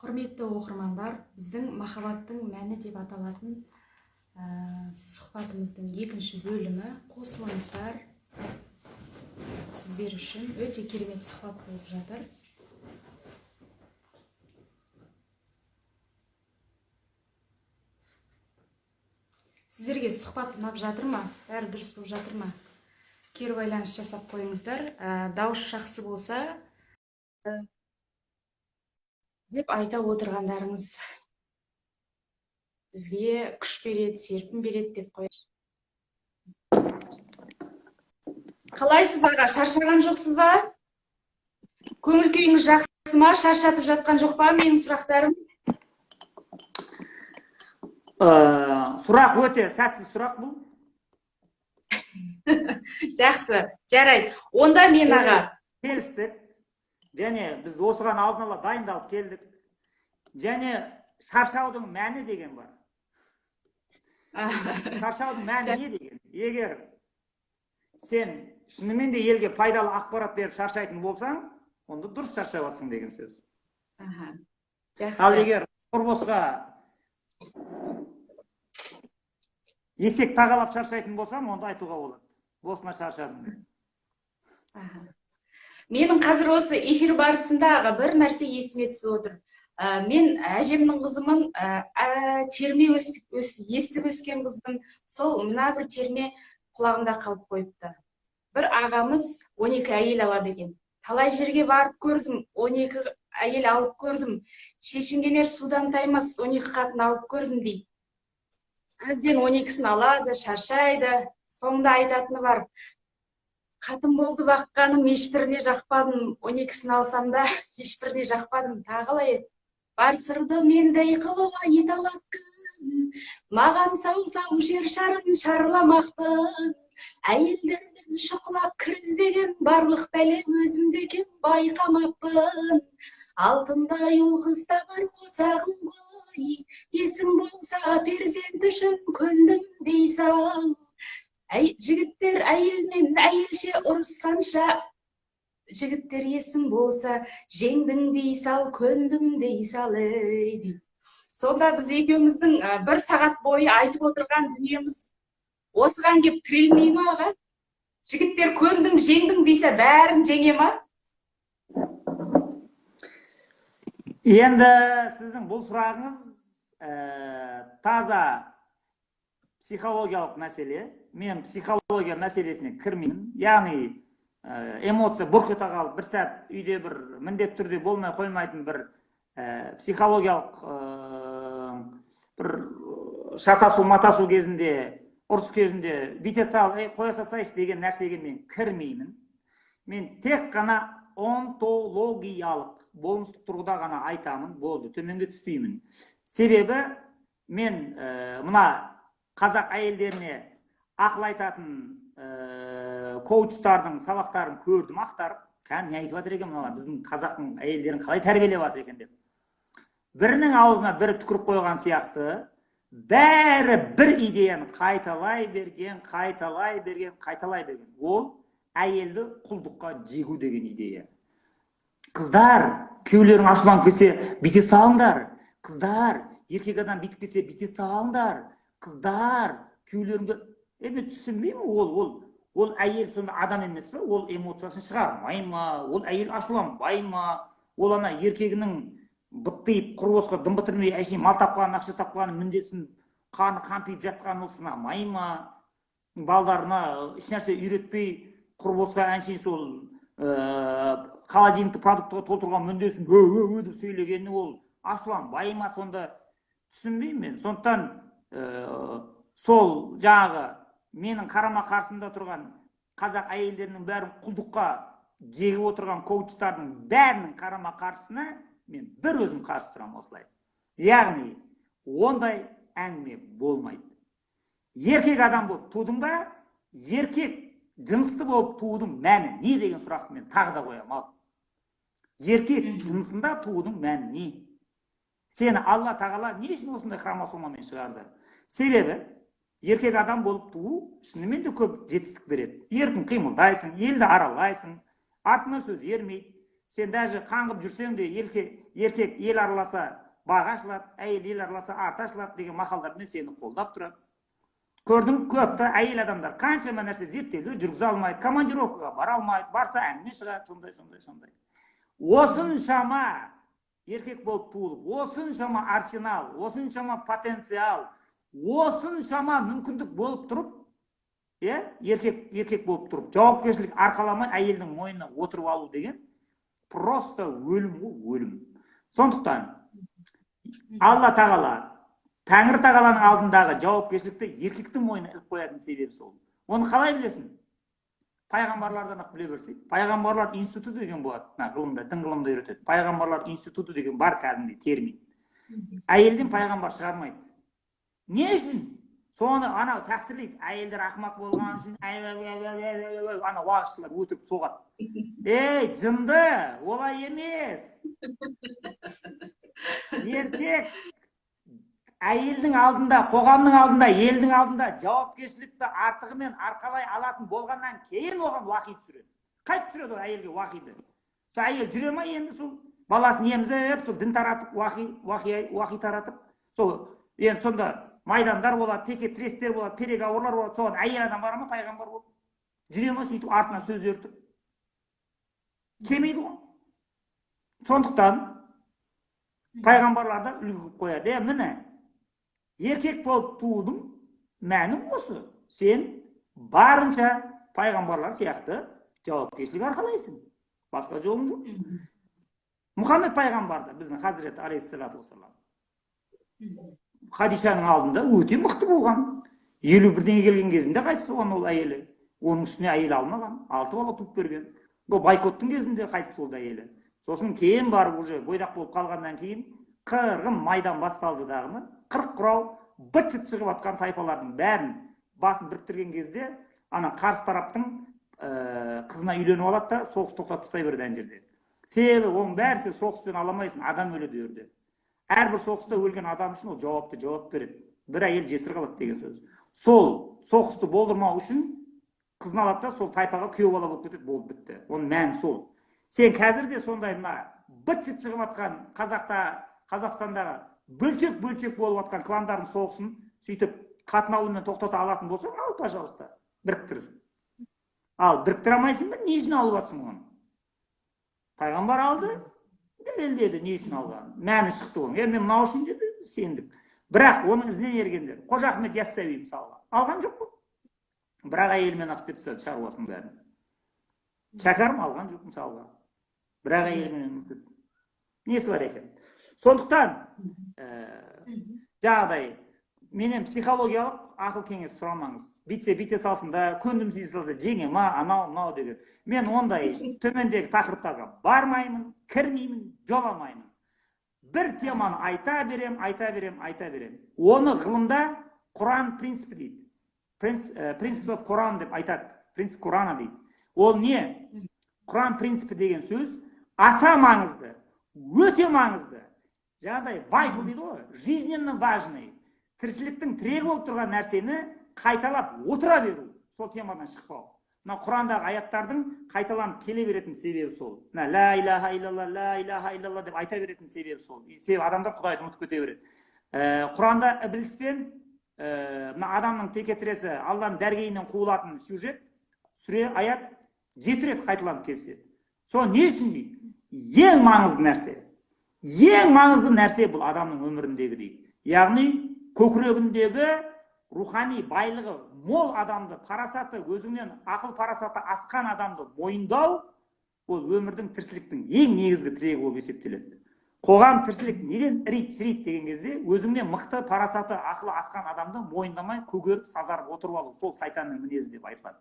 Құрметті оқырмандар, біздің махаббаттың мәні деп аталатын сұхбатымыздың екінші бөлімі қосылыңыздар. Сіздер үшін өте керемет сұхбат болып жатыр. Сіздерге сұхбат ұнап жатыр ма? Бәрі дұрыс болып жатыр ма? Кері байланыс жасап қойыңыздар. Дауыс жақсы болса деп айта отырғандарыңыз бізге күш береді, серпін береді деп қояйыншы. Қалайсыз аға, шаршаған жоқсыз ба? Көңіл күйіңіз жақсы ма? Шаршатып жатқан жоқ па менің сұрақтарым? Сұрақ өте сәтсіз сұрақ бұл. Жақсы, жарайды. Онда мен аға келістік. Және біз осыған алдын ала дайындалып келдік. Және шаршаудың мәні деген бар. Шаршаудың мәні не деген? Егер сен шынымен де елге пайдалы ақпарат беріп шаршайтын болсаң, онда дұрыс шаршап жатсың деген сөз. Жақсы. Ал егер құрбосқа есек тағалап шаршайтын болсам, онда айтуға болады. Босына шаршадым деп. Менің қазір осы эфир барысында аға бір нәрсе есіме түсіп отыр. Мен әжемнің қызымын, терме естіп өскен қызбын. Сол мына бір терме құлағымда қалып қойыпты. Бір ағамыз 12 әйел алады екен. Талай жерге барып көрдім, 12 әйел алып көрдім. Шешінгенер судан таймас, 12 қатын алып көрдім дейді. Әбден 12-сін алады, шаршайды. Соңында айтатыны бар. Қатын болды баққаным, ешбіріне жақпадым. 12-сін алсам да, ешбіріне жақпадым. Тағылай бар сырды мендей қылып айта алады кім? Маған сау-сау жер шарын шарламақпын. Әйелдердің шұқылап кіріздеген барлық бәле өзімде екен байқамаппын. Алтындай ұл-қыз табар қосағым ғой. Есің болса перзент үшін көндім дей сал. Жігіттер әйелмен әйелше ұрысқанша, жігіттер есің болса жеңдің дей сал, көндім дей сал дейді. Сонда біз екеуміздің бір сағат бойы айтып отырған дүниеміз осыған кеп тірелмей ме аға? Жігіттер көндім, жеңдің дейсе бәрін жеңе ма? Енді сіздің бұл сұрағыңыз таза психологиялық мәселе. Мен психология мәселесіне кірмеймін. Яғни эмоция бұрқ ете қалып, бір сәт үйде бір міндетті түрде болмай қоймайтын бір психологиялық бір шатасу матасу кезінде, ұрыс кезінде бүйте сал, қоя салсайшы деген нәрсеге мен кірмеймін. Мен тек қана онтологиялық болмыстық тұрғыда ғана айтамын, болды, төменге түспеймін. Себебі мен мына қазақ әйелдеріне ақыл айтатын коучтардың сабақтарын көрдім, ақтарып, не айтып жатыр екен мыналар, біздің қазақтың әйелдерін қалай тәрбиелеп жатыр екен деп. Бірінің аузына бірі түкіріп қойған сияқты, бәрі бір идеяны қайталай берген. Ол әйелді құлдыққа жегу деген идея. Қыздар, күйеулерің ашуланып кетсе, бүйте салыңдар. Қыздар, еркек адам бүйтіп кетсе, бүйте салыңдар. Қыздар, күйеулеріңді түсінбеймін, ол әйел сонда адам емес пе? Ол эмоциясын шығармай ма? Ол әйел ашуланбай ма? Ол ана еркегінің быттиып, құрбосқа дым бітірмей, әшейін мал тапқан, ақша тапқан, міндетсін қаны қампиып жатқан ол сынамай ма? Балдарына еш нәрсе үйретпей, құрбосқа әншейін сол холодильникті продуктыға толтырған міндетсін деп сөйлегені ол ашуланбай ма? Сонда түсінбеймін мен. Сондықтан сол жаңағы менің қарама қарсымда тұрған қазақ әйелдерінің бәрін құлдыққа жегіп отырған коучтардың бәрінің қарама қарсысына мен бір өзім қарсы тұрамын осылай. Яғни ондай әңгіме болмайды. Еркек адам болып тудың ба, еркек жынысты болып туудың мәні не деген сұрақты мен тағы да қоямын. Еркек жынысында туудың мәні не? Сені Алла тағала не үшін осындай хромосомамен шығарды? Себебі еркек адам болып туу шынымен де көп жетістік береді. Еркін қимылдайсың, елді аралайсың, артыңа сөз ермейді. сен даже қаңғып жүрсең де еркек ел араласа бағы ашылады, әйел ел араласа арты ашылады деген мақалдармен сені қолдап тұрады. Көрдің, көпті әйел адамдар қаншама нәрсе зерттеулер жүргізе алмайды, командировкаға бара алмайды, барса әңгіме шығады, сондай. Осыншама еркек болып туылып, осыншама арсенал, осыншама потенциал, осыншама мүмкіндік болып тұрып, еркек болып тұрып, жауапкершілік арқаламай әйелдің мойнына отырып алу деген просто өлім. Сондықтан Алла тағала, Тәңір тағаланың алдындағы жауапкершілікті еркектің мойнына іліп қоятын себебі сол. Оны қалай білесің? Пайғамбарлардан ақ біле берсек. Пайғамбарлар институты деген болады, ғылымда, дін ғылымда үйретеді. Пайғамбарлар институты деген бар кәдімгідей термин. Әйелден пайғамбар шығармайды. Не үшін? Соны анау тәпсірлейді. Әйелдер ақымақ болған үшін ана уағызшылар өтірік соғады. Ей, жынды, олай емес. Еркек әйелдің алдында, қоғамның алдында, елдің алдында жауапкершілікті артығымен арқалай алатын болғаннан кейін оған уақи түсіреді. Қайт түсіреді әйелге уақиды? Сол әйел жүре ма енді сол баласын емізіп, сол дін таратып, уақи таратып, сол енді сонда майдандар болады, теке тірестер болады, переговорлар болады, соған әйел адам бар ма, пайғамбар болып? Жүре ма сөйтіп артына сөз ертіп? Келмейді ғой. Сондықтан пайғамбарларда үлгі қояды. Міне, еркек болып туудың мәні осы. Сен барынша пайғамбарлар сияқты жауапкершілік арқалайсың. Басқа жолың жоқ. Мұхаммед пайғамбарды, біздің Хазіреті алейхиссалату вассалам, Хадишаның алдында өте мықты болған. 51-ден келген кезінде қайтыс болған ол әйелі. Оның үстіне әйел алмаған, 6 бала туып берген. Ол бойкоттың кезінде қайтыс болды әйелі. Сосын кейін барып уже бойдақ болып қалғаннан кейін қырғын майдан басталды дағыны. 40 құрау быт-шыт шығып атқан тайпалардың бәрін басын біріктірген кезде ана қарсы тараптың қызына үйленіп алады да соғыс тоқтатып тастай берді ана жерде. Себебі оның бәрін сен соғыспен аламайсың, адам өледі жерде. Әрбір соғыста өлген адам үшін ол жауап береді. Бір әйел жесір қалады деген сөз. Сол соғысты болдырмау үшін қызын алады да сол тайпаға күйеу бала болып кетеді, болды, бітті. Оның мәні сол. Сен қазір де сондай мына быт-шыт шығып атқан Қазақстандағы бөлшек болып атқан кландардың соғысын сөйтіп қатын алумен тоқтата алатын болсаң, ал, пожалуйста, біріктір. Ал біріктіре алмайсың ба, не үшін алып жатсың оны? Пайғамбар алды, дәлелдеді, не үшін алған? Мәні шықты оның. Мен мынау үшін деді, сендік. Бірақ оның ізінен ергендер, Қожа Ахмет Яссауи мысалға, алған жоқ қой. Бірақ әйелмен ақ істеп тастады шаруасының бәрін. Шәкәрім алған жоқ мысалға. Бірақ әйелмен істеп. Несі бар екен? Сондықтан жағдай, менен психологиялық ақыл кеңес сұрамаңыз. Бите салсын да, көндім сіз салса, жеңе ма, анау деген. Мен ондай төмендегі тақырыптарға бармаймын, кірмеймін, жоламаймын. Бір теманы айта берем. Оны ғылымда Құран принципі дейді. Принцип of Құран деп айтады. Принцип Құрана дейді. Ол не? Құран принципі деген сөз аса маңызды, өте маңызды. Жаңағыдай vital дейді ғой, жизненно важный. Тіршіліктің тірегі болып тұрған нәрсені қайталап отыра беру. Сол темадан шықпау. Мына Құрандағы аяттардың қайталанып келе беретін себебі сол. Ла илаха илlallah деп айта беретін себебі сол. Себебі адамдар Құдайды ұмытып кете береді. Құранда ібліспен мына адамның текетіресі Алланың дәргейінен қуылатын сюжет, сүре, аят 7 рет қайталанып келсе. Сол не үшін дейді? Ең маңызды нәрсе бұл адамның өміріндегі дейді. Яғни көкірегіндегі рухани байлығы мол адамды, парасаты, өзіңнен ақыл парасаты асқан адамды мойындау, ол өмірдің, тіршіліктің ең негізгі тірегі болып есептеледі. Қоғам тіршілік неден ірейт деген кезде өзіңнен мықты парасаты, ақылы асқан адамды мойындамай, көгеріп, сазарып отырып алу, сол сайтанның мінезі деп айтылады.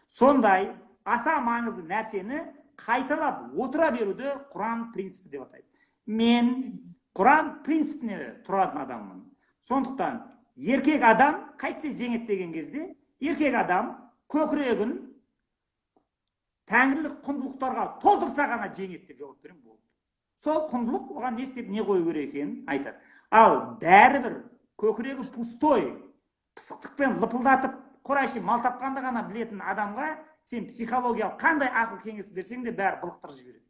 Сондай аса маңызды нәрсені қайталап отыра беруді Құран принципі деп атайды. Мен Құран принципіне тұратын адаммын. Сондықтан еркек адам қайтсе жеңет деген кезде, еркек адам көкірегін тәңірлік құндылықтарға толтырса ғана жеңет деп жауап берем болды. Сол құндылық оған не істеп не қою керек екенін айтады. Ал бәрібір көкірегі пустой, пысықтықпен лыпылдатып, қорайшы мал тапқанды ғана білетін адамға сен психологиялық қандай ақыл кеңес берсең де бәрі былықтырып жібереді.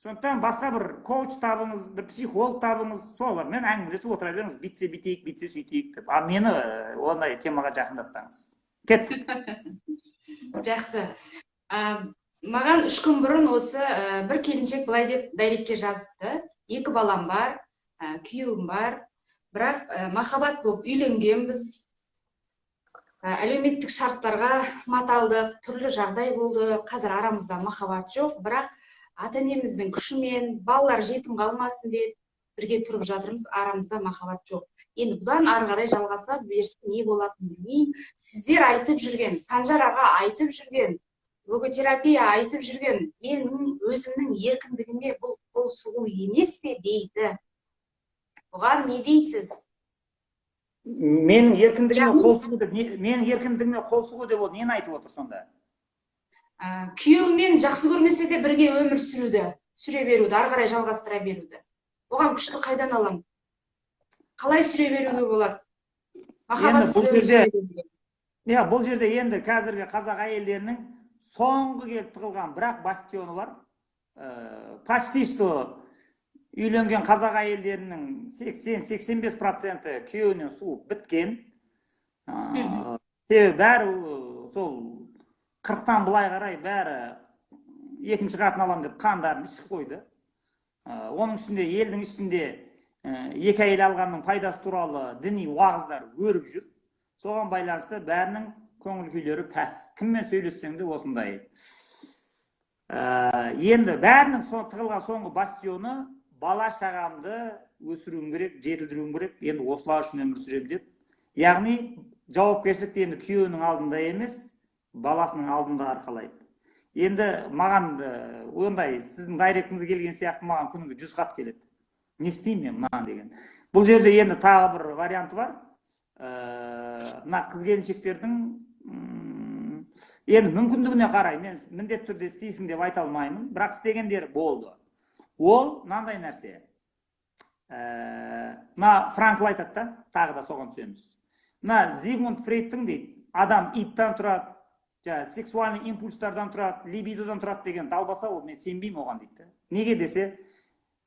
Сондықтан басқа бір коуч табыңыз, бір психолог табыңыз, солармен әңгімелесіп отыра беріңіз, бүйтсе бүйтейік, бүйтсе сөйтейік деп. А мені ондай темаға жақындатпаңыз. Кеттік. Жақсы. Маған 3 күн бұрын осы бір келіншек былай деп дайректке жазыпты. 2 балам бар, күйеуім бар, бірақ махаббат болып үйленгенбіз. Әлеуметтік шарттарға маталдық, түрлі жағдай болды. Қазір арамызда махаббат жоқ, бірақ ата-енеміздің күшімен балалар жетім қалмасын деп бірге тұрып жатырмыз, арамызда махаббат жоқ. Енді бұдан ары қарай жалғаса берсе не болатынын білмеймін. Сіздер айтып жүрген, Санжар аға айтып жүрген, логотерапия айтып жүрген, менің өзімнің еркіндігіме бұл қол сұғу емес пе дейді. Бұған не дейсіз? Менің еркіндігіме қол сұғу деп ол нені айтып отыр сонда? Күйеуімен жақсы көрмесе де бірге өмір сүре беруді, ары қарай жалғастыра беруді. Оған күшті қайдан алам? Қалай сүре беруге болады? Бұл жерде енді қазіргі қазақ әйелдерінің соңғы келіп тығылған бірақ бастионы бар. Почти что үйленген қазақ әйелдерінің 80-85% күйеуінен суып біткен. Бәрі сол 40-тан былай қарай бәрі екінші қатын алам деп қандарын ішіп қойды. Оның ішінде елдің ішінде 2 әйел алғанның пайдасы туралы діни уағыздар өріп жүр. Соған байланысты бәрінің көңіл күйлері пәс. Кіммен сөйлессең де осындай. Енді бәрінің тығылған соңғы бастионы бала шағамды өсіруім керек, жетілдіруім керек, енді осылар үшін өмір сүрем деп. Яғни жауапкершілікті енді күйеуінің алдында емес, баласының алдында арқалайды. Енді маған ондай сіздің дайректіңізге келген сияқты маған күніге 100 хат келеді. Не істеймін мен мынаны деген. Бұл жерде енді тағы бір варианты бар. Мына қыз келіншектердің енді мүмкіндігіне қарай мен міндетті түрде істейсің деп айта алмаймын, бірақ істегендері болды. Ол мынандай нәрсе. Мына Франкл айтады да, тағы да соған түсеміз. Мына Зигмунд Фрейдтің дейді, адам иттен тұрады, сексуальный импульстардан тұрады, либидодан тұрады деген далбаса, ол мен сенбеймін оған дейді. Неге десе,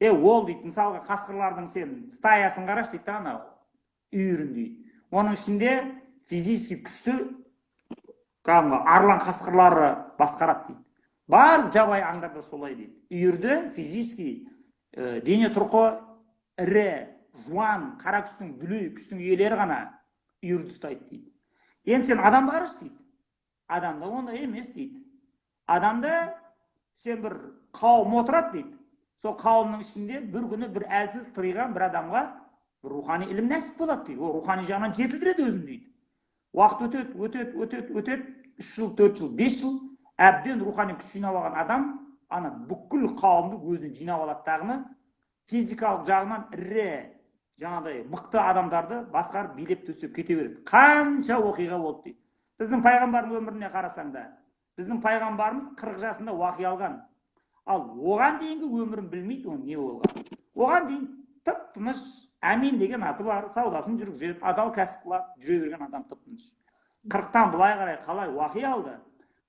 ол дейді, мысалға қасқырлардың сен стаясын қараш дейді, анау үйірін дейді. Оның ішінде физически күшті арлан қасқырлары басқарады дейді. Бар жабай аңдарда солай дейді. Үйірді физически дене тұрқы ірі, жуан, қара күштің, дүлей күштің иелері ғана үйірді ұстайды дейді. Енді сен адамды қараш дейді. Адамда ондай емес дейді. Адамда сен бір қауым отырады дейді. Сол қауымның ішінде бір күні бір әлсіз тыйған бір адамға бір рухани ілім нәсіп болады дейді. Ол рухани жағынан жетілдіреді өзін дейді. Уақыт өтеді, 3 жыл, 4 жыл, 5 жыл әбден рухани күш жинап алған адам ана бүкіл қауымды өзіне жинап алады дағыны физикалық жағынан ірі жаңағыдай мықты адамдарды басқарып билеп төстеп кете береді. Қанша оқиға болды дейді. Біздің пайғамбардың өміріне қарасаң да, біздің пайғамбарымыз 40 жасында уақи алған. Ал оған дейінгі өмірін білмейді, оның не болған. Оған дейін тып-тыныш, Әмин деген аты бар, саудасын жүргізеді, адал кәсіп қылады, жүре берген адам тып-тыныш. 40-тан былай қарай қалай уақи алды,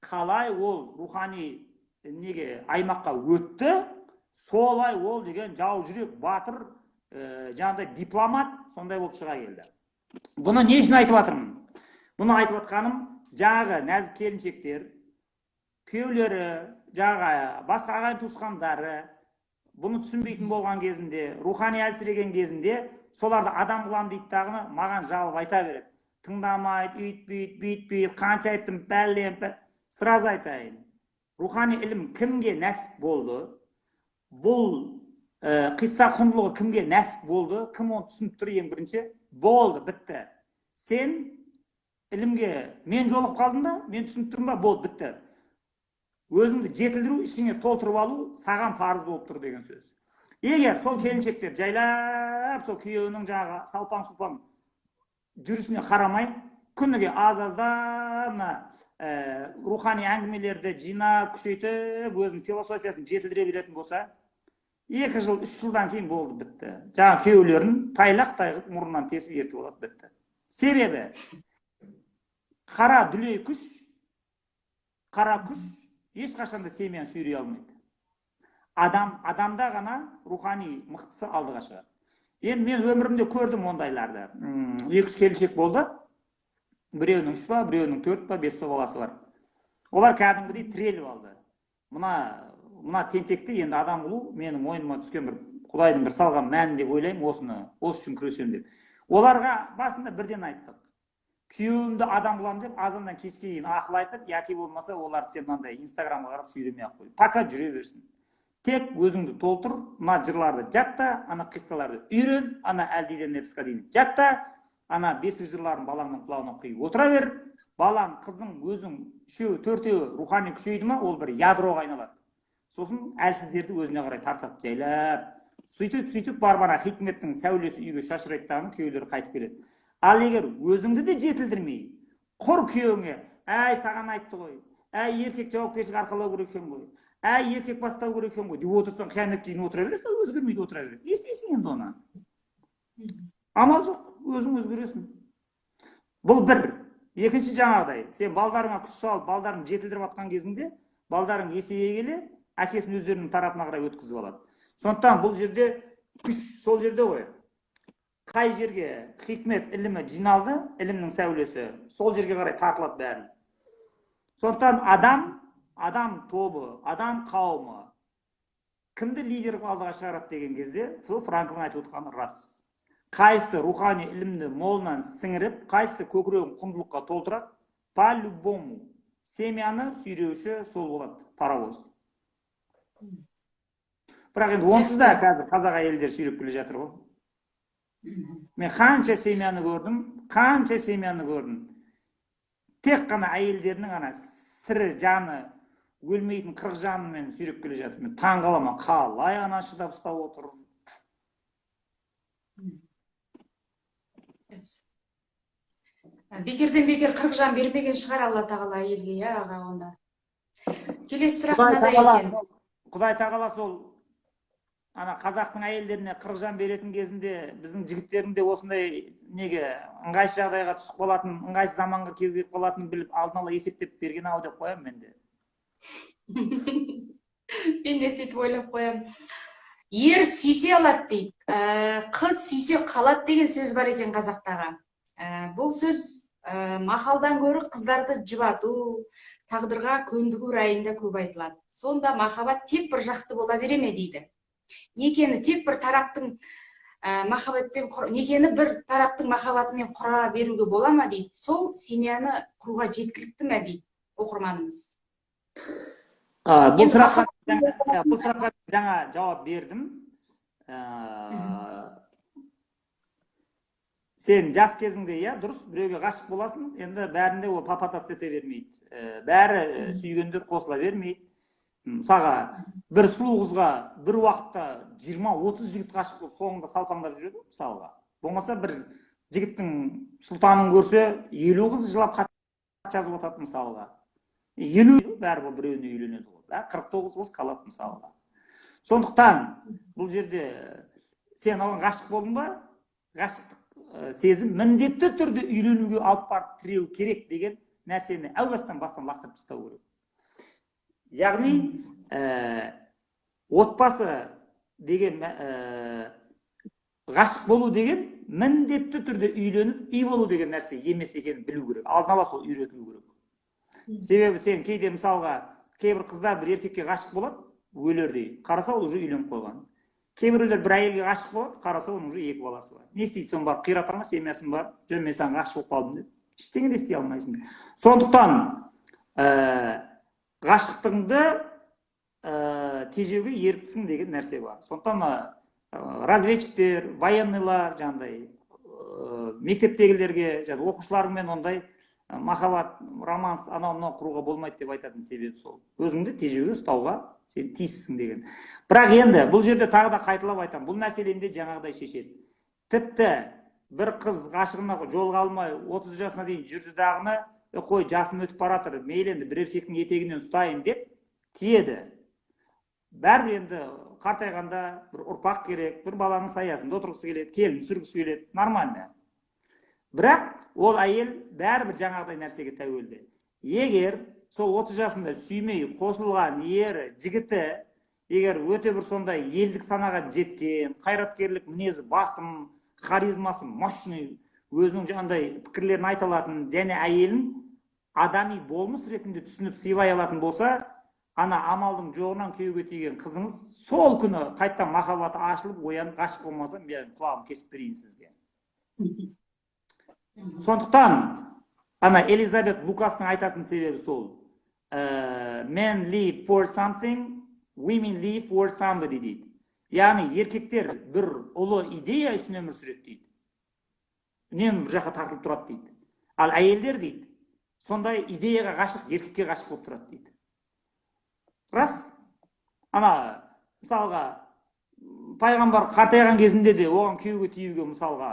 қалай ол рухани неге аймаққа өтті, солай ол деген жау жүрек батыр, жаңағыдай дипломат сондай болып шыға келді. Бұны не үшін айтып жатырмын? Бұны айтып жатқаным, жаңағы нәзік келіншектер, күйеулері, жаңағы басқа ағайын туысқандары бұны түсінбейтін болған кезінде, рухани әлсіреген кезінде, соларды адам қылам дейді дағыны маған жалып айта береді. Тыңдамайды, үйтпейді, қанша айттым, бәлем, сразу айтайын. Рухани ілім кімге нәсіп болды? Бұл қисса құндылығы кімге нәсіп болды? Кім оны түсініп тұр ең бірінші? Болды, бітті. Сен ілімге мен жолып қалдым да, мен түсініп тұрмын ба? Болды, бітті. Өзіңді жетілдіру, ішіңе толтырып алу саған парыз болып тұр деген сөз. Егер сол келіншектер жайлап сол күйеуінің жаңағы салпаң-сұлпаң жүрісіне қарамай, күніге аз-аздан рухани әңгімелерді жинап, күшейтіп, өзінің философиясын жетілдіре беретін болса, 2 жыл, 3 жылдан кейін болды, бітті. Жаңа күйеулерін тайлақ-тай мұрнынан тесіп ертіп алады, бітті. Себебі қара дүлей күш, қара күш ешқашанда семьяны сүйрей алмайды. адамда ғана рухани мықтысы алдыға шығады. Енді мен өмірімде көрдім ондайларды. 2-3 келіншек болды. Біреуінің 3 па, біреуінің 4 па, 5 па баласы бар. Олар кәдімгідей тіреліп алды. Мына тентекті енді адам қылу менің мойныма түскен бір Құдайдың бір салған мәні деп ойлаймын, осы үшін күресемін деп. Оларға басында бірден айттық. Күйеуімді адам қыламын деп, азаннан кешке дейін ақыл айтып, яки болмаса оларды сен мынандай Инстаграмға қарап сүйремей ақ қой. Пока жүре берсін. Тек өзіңді толтыр, мына жырларды жатта, ана қиссаларды үйрен, ана әлдиден нефсқа дейін жатта, ана бесік жырларын балаңның құлағына құйып отыра бер. Балаң, қызың, өзің, үшеуі, төртеуі рухани күшейді ма, ол бір ядроға айналады. Сосын әлсіздерді өзіне қарай тартады, жайлап. Сөйтіп барбана хикметтің сәулесі үйге шашырайтағын күйеулері қайтып келеді. Ал егер өзіңді де жетілдірмей, құр күйеуіңе, әй саған айтты ғой, әй еркек жауапкершілік арқалау керек екен ғой, әй еркек бастау керек екен ғой деп отырсаң, қияметке дейін отыра бересің, өзгермейді отыра береді. Не істейсің енді оны? Амал жоқ, өзің өзгересің. Бұл бір. Екінші жаңағыдай, сен балдарыңа күш салып, балдарың жетілдіріп атқан кезінде, балдарың есейе келе, әкесін өздерінің тарапына қарай өткізіп алады. Сондықтан бұл жерде күш сол жерде ғой. Қай жерге хикмет ілімі жиналды, ілімнің сәулесі, сол жерге қарай тартылады бәрі. Сондықтан адам тобы, адам қауымы кімді лидер алдыға шығарады деген кезде, сол Франклин айтып отырғаны рас. Қайсы рухани ілімді молынан сіңіріп, қайсы көкірегін құндылыққа толтырады, по-любому семьяны сүйреуші сол болады, паровоз. Бірақ енді онсыз да қазір қазақ әйелдер сүйреп келе жатыр ғой. Мен қанша семьяны көрдім. Тек қана әйелдерінің ана сірі жаны, өлмейтін 40 жанымен сүйреп келе жатыр. Мен таң қаламын, қалай ана шыдап ұстап отыр. Бекерден бекер 40 жан бермеген шығар Алла тағала әйелге, иә аға онда. Келесі сұрақ мынадай екен. Құдай тағала сол ана қазақтың әйелдеріне 40 жан беретін кезінде біздің жігіттердің де осындай неге ыңғайсыз жағдайға түсіп қалатын, ыңғайсыз заманға кезігіп қалатынын біліп алдын ала есептеп берген ау деп қоямын мен де. Мен де сөйтіп ойлап қоямын. Ер сүйсе алады дейді, қыз сүйсе қалады деген сөз бар екен қазақтағы. Бұл сөз мақалдан гөрі қыздарды жұбату, тағдырға көндігу райында көп айтылады. Сонда махаббат тек бір жақты бола бере ме дейді. Некені тек бір тараптың махаббатымен құра беруге бола ма дейді. Сол семьяны құруға жеткілікті ме дейді оқырманымыз. Бұл сұраққа жаңа жауап бердім. Сен жас кезіңде, иә, дұрыс, біреуге ғашық боласың, енді бәрінде ол папатас ете бермейді. Бәрі сүйгендер қосыла бермейді. Мысалға, бір сұлу қызға бір уақытта 20-30 жігіт ғашық болып, соңында салпаңдап жүреді, мысалға. Болмаса бір жігіттің сұлтанын көрсе, 50 қыз жылап хат жазып отырады, мысалға. 50 бәрі біреуіне үйленеді ғой. 49 қыз қалады, мысалға. Сондықтан бұл жерде сен оған ғашық болдың ба, ғашықтық сезім міндетті түрде үйленуге алып барып тіреу керек деген нәрсені әу бастан лақтырып тастау керек. Яғни, отбасы деген ғашық болу деген міндетті түрде үйленіп, үй болу деген нәрсе емес екенін білу керек. Алдын ала сол үйретілу керек. Себебі сен кейде мысалға кейбір қыздар бір еркекке ғашық болады, өлердей. Қараса ол уже үйленіп қойған. Кейбіреулер бір әйелге ғашық болады, қараса оның уже 2 баласы бар. Не істейсің бар, қиратар ма, семьясын бар, жоқ мен саған ғашық болып қалдым деп. Ештеңе де істей алмайсың. Сондықтан ғашықтығыңды тежеуге еріктісің деген нәрсе бар. Сондықтан разведчиктер, военныйлар, жаңағыдай мектептегілерге, оқушыларыңмен ондай махаббат, романс, анау-мынау құруға болмайды деп айтатын себебі сол. Өзіңді тежеуге ұстауға сен тиіссің деген. Бірақ енді бұл жерде тағы да қайталап айтамын, бұл мәселені де жаңағыдай шешеді. Тіпті бір қыз ғашығына жолға алмай 30 жасына дейін жүрді дағыны, қой жасым өтіп баратыр, мейлі енді бір еркектің етегінен ұстайын деп тиеді. Бәрі енді қартайғанда бір ұрпақ керек, бір баланың саясында отырғысы келеді, келін түсіргісі келеді, нормально. Бірақ ол әйел бәрібір жаңағыдай нәрсеге тәуелді. Егер сол 30 жасында сүймей қосылған ері, жігіті егер өте бір сондай елдік санаға жеткен, қайраткерлік мінезі басым, харизмасы мощный, өзінің жаңағыдай пікірлерін айта алатын және әйелін адами болмыс ретінде түсініп сыйлай алатын болса, ана амалдың жоғынан күйеуге тиген қызыңыз сол күні қайттан махаббаты ашылып, оянып, ғашық болмаса, мен құлағым кесіп берейін сізге. Сондықтан ана Элизабет Лукастың айтатын себебі сол. Men live for something, women live for somebody дейді. Яғни еркектер бір ұлы идея үшін өмір сүреді дейді. Үнемі бір жаққа тартылып тұрады дейді. Ал әйелдер дейді, сондай идеяға ғашық, еркекке ғашық болып тұрады дейді. Рас? Ана мысалға пайғамбар қартайған кезінде де оған күйеуге тиюге мысалға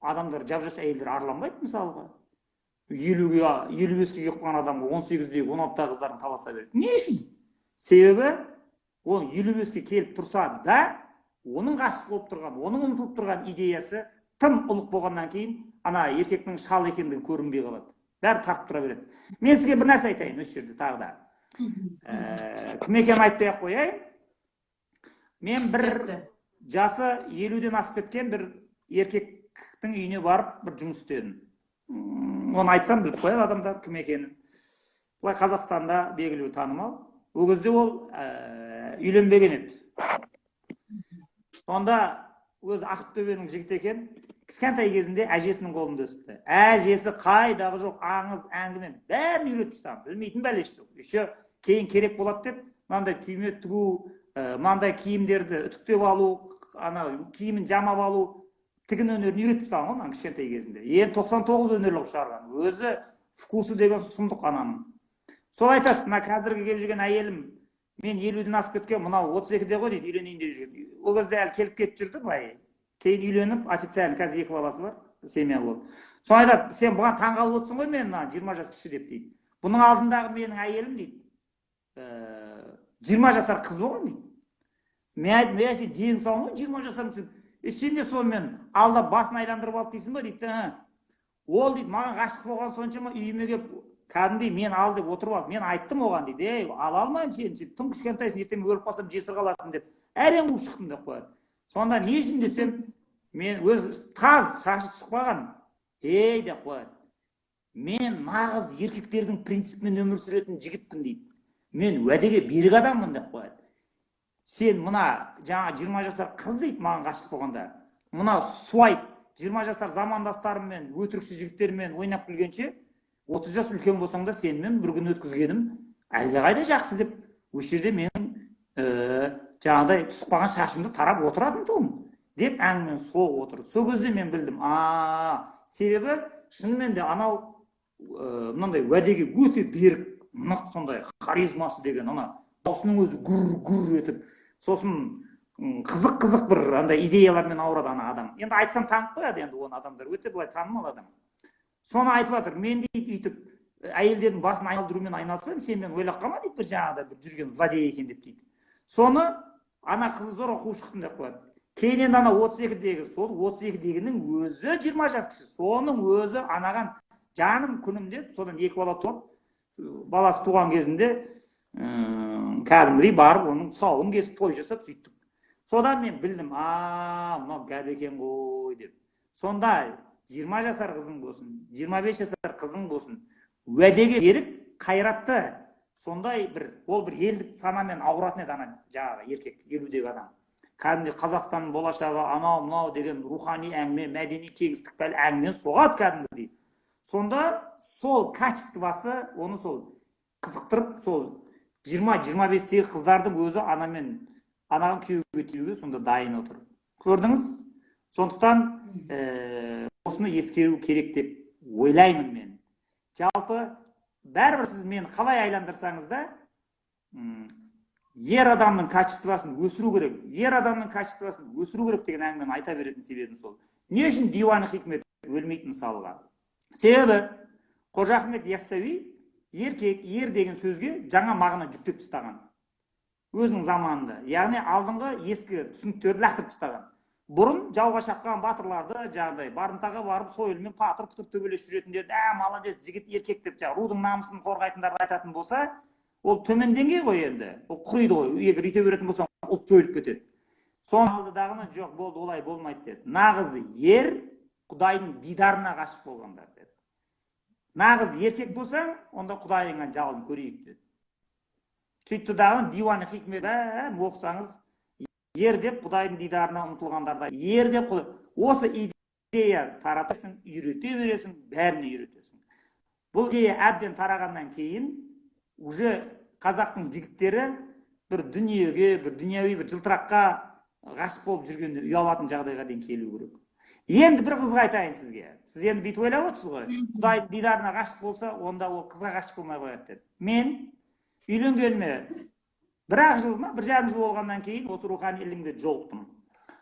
адамдар, жап-жас әйелдер арланбайды мысалға. 55-ге келіп қалған адамға 18-дегі 16-дағы қыздарын таласа береді. Не үшін? Себебі ол 55-ге келіп тұрса да, оның ғашық болып тұрған, оның ұмтылып тұрған идеясы тым ұлық болғаннан кейін, ана еркектің шал екендігі көрінбей қалады. Бәрі тартып тұра береді. Мен сізге бір нәрсе айтайын осы жерде тағы да. Кім екенін айтпай-ақ қояйын. Мен бір жасы 50-ден асып кеткен бір еркектің үйіне барып бір жұмыс істедім. Оны айтсам біліп қояды адамдар кім екенін. Бұлай Қазақстанда белгілі бір танымал. Ол кезде ол үйленбеген еді. Сонда өзі Ақтөбенің жігіті екен. Кішкентай кезінде әжесінің қолында өсіпті. Әжесі қайдағы жоқ аңыз, әңгіме бәрін үйретіп тастаған. Білмейтін бәлеш жоқ. Еще кейін керек болады деп, мынандай күйме тігу, мынандай киімдерді үтіктеп алу, ана киімін жамап алу, тігін өнерін үйретіп тастаған ғой кішкентай кезінде. 99 өнерлі шығарған. Өзі вкусы деген сұмдық ананың. Сол айтады, мына қазіргі келіп жүрген әйелім, мен 50-ден асып кеткен, мынау 32-де ғой дейді, үйленейін деп жүрген. Ол кезде әлі келіп кетіп жүрді былай. Кейін үйленіп, официально қазір 2 баласы бар, семья болды. Сол айтады, сен бұған таңғалып отырсың ғой, мен 20 жас кіші деп дейді. Бұның алдындағы менің әйелім дейді, 20 жасар қыз болған дейді. Мен айтым, сен дені сау ғой, 20 жасармысың. Сен де сонымен алда басын айландырып алды дейсің ба дейді. Ол дейді, маған ғашық болған соншама үйіме келіп, кәдімгідей мен ал деп отырып алды. Мен айттым оған дейді, ала алмаймын сен тым кішкентайсың, ертең өліп қалсам жесір қаласың деп. Әрең қуып шықтым деп қояды. Сонда не үшін десем, мен өз таз шашы түсіп қалған. Деп қояды. Мен нағыз еркектердің принципімен өмір сүретін жігітпін дейді. Мен уәдеге берік адаммын деп қояды. Сен мына жаңа 20 жасар қыз дейді маған ғашық болғанда. Мына суайт 20 жасар замандастарыммен, өтірікші жігіттермен ойнап күлгенше, 30 жас үлкен болсаң да сенімен бір күн өткізгенім әлдеқайда жақсы деп, осы жерде менің жаңағыдай түсіп қалған шашымды тарап отыратын тұғым деп әңгімен соғып отыр. Сол кезде мен білдім, себебі шынымен де анау мынандай уәдеге өте берік, нық сондай харизмасы деген, даусының өзі гүр етіп, сосын қызық бір андай идеялармен ауырады ана адам. Енді айтсам танып қояды енді оны адамдар, өте былай танымал адам. Соны айтып жатыр, мен дейді үйтіп әйелдердің басын айналдырумен айналыспаймын, сен мен ойлап қалма дейді, бір жаңағыда бір жүрген злодей екен деп дейді. Соны ана қызы зорға қуып шықтым деп қояды. Кейін енді ана 32-дегі, сол 32-дегінің өзі 20 жас кіші, соның өзі анаған жаным күнім деп, содан 2 бала туып, баласы туған кезінде кәдімгідей барып оның тұсауын кесіп той жасап сөйттік. Содан мен білдім, мынау гәп екен ғой деп. Сонда 20 жасар қызың болсын, 25 жасар қызың болсын, уәдеге беріп, қайратты, сондай ол бір елдік санамен ауыратын еді ана жаңағы еркек, 50-дегі адам. Кәдімгі Қазақстанның болашағы, анау мынау деген рухани әңгіме, мәдени кеңістік бәл әңгіме соғады кәдімгідей. Сонда сол качествосы, оны сол қызықтырып, сол 20-25-тегі қыздардың өзі анаған күйеуге тиюге сонда дайын отыр. Көрдіңіз? Сондықтан осыны ескеру керек деп ойлаймын мен. Жалпы бәрібір сіз мені қалай айландырсаңыз да, ер адамның качествосын өсіру керек. Ер адамның качествосын өсіру керек деген әңгімені айта беретін себебім сол. Не үшін Диуани Хикмет өлмейді мысалға? Себебі Қожа Ахмет Яссауи еркек, ер деген сөзге жаңа мағына жүктеп тастаған. Өзінің заманында. Яғни алдыңғы ескі түсініктерді лақтырып тастаған. Бұрын жауға шапқан батырларды жаңағыдай барымтаға барып сойылмен патыр-пұтыр төбелесіп жүретіндерді, молодец жігіт еркек деп рудың намысын қорғайтындарды айтатын болса, ол төмен деңгей ғой енді. Ол құриды ғой. Егер үйте беретін болсаң, ұлт жойылып кетеді. Соны алдыдағыны жоқ болды, олай болмайды деді. Нағыз ер Құдайдың дидарына ғашық болғандар деді. Нағыз еркек болсаң, онда Құдайыңа жалын көрейік деді. Сөйтті дағы диваны хикмет оқысаңыз, ер деп Құдайдың дидарына ұмтылғандарда, ер деп осы идея таратасың, үйрете бересің, бәріне үйретесің. Бұл идея әбден тарағаннан кейін, уже қазақтың жігіттері бір дүниеге, бір дүниеви бір жылтыраққа ғашық болып жүргенде ұялатын жағдайға дейін келу керек. Енді бір қызға айтайын сізге. Сіз енді бүйтіп ойлап отырсыз ғой. Құдай дидарына ғашық болса, онда ол қызға ғашық болмай қояды деді. Мен үйленгеніме 1 жыл ма, 1,5 жыл болғаннан кейін осы рухани ілімге жолықтым.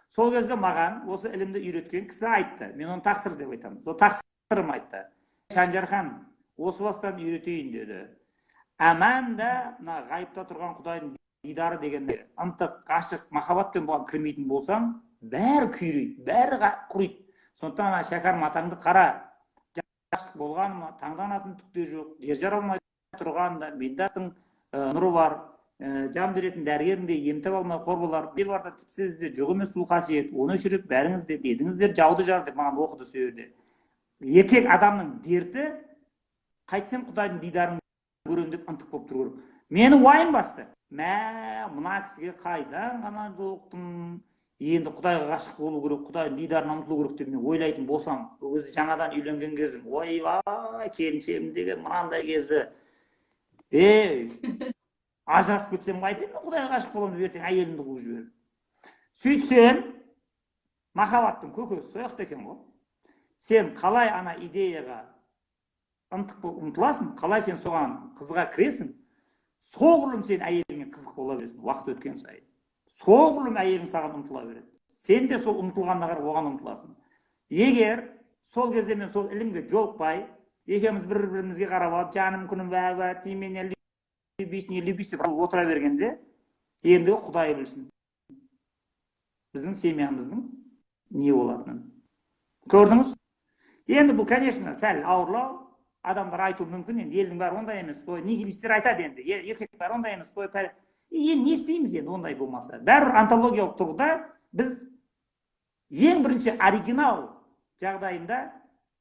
Сол кезде маған осы ілімді үйреткен кісі айтты. Мен оны тақсыр деп айтамын. Сол тақсырым айтты. Шанжархан, осы бастан үйретейін деді. Әман да мына ғайыпта тұрған Құдайдың дидары дегенде ынтық, ғашық, махаббатпен болған кірмейтін болсаң, бәрі күйрейді, бәрі құриды. Сондықтан шәкәр матаңды қара. Ғашық болғаныма таңданатын түк те жоқ. Жер жаралмай тұрғанда беддастың нұры бар. Жан беретін дәрігердің де емтіп алмай қор болар. Bir барда тіпсізде жоқ емес бұл қасиет. Оны өшіріп бәріңіз де дедіңіздер жауды жар деп маған оқыды сөйде. Еркек адамның дерті қайтсем Құдайдың дидарын көрем деп ынтық болып тұру керек. Мені уайым басты. Мына кісіге қайдан ғана жоқтым. Енді Құдайға ғашық болу керек, Құдайдың дидарына ұмтылу керек деп мен ойлайтын болсам, ол кезде жаңадан үйленген кезім, ойбай, келіншегім деген мынандай кезі. Ажырасып кетсем қайтемін, Құдайға ғашық боламын деп ертең әйелімді қуып жіберіп. Сөйтсем, махаббаттың көкесі сояқта екен ғой. Сен қалай ана идеяға ынтық болып ұмтыласың, қалай сен соған қызға кіресің, соғұрлым сен әйеліңе қызық бола бересің, уақыт өткен сайын. Соғұрлым әйелің саған ұмтыла береді. Сен де сол ұмтылғанға қарай оған ұмтыласың. Егер сол кезде мен сол ілімге жолықпай, екеуміз бір-бірімізге қарап алып, жаным күнім бәбә, ты меня любишь, не любишь деп отыра бергенде, енді Құдай білсін. Біздің семьямыздың не болатынын. Көрдіңіз? Енді бұл, конечно, сәл ауырлау. Адамдар айту мүмкін, енді елдің бәрі ондай емес қой. Нигилистер айтады енді, еркек бәрі ондай емес қой. Енді не істейміз енді ондай болмаса? Бәрібір антологиялық тұрғыда біз ең бірінші оригинал жағдайында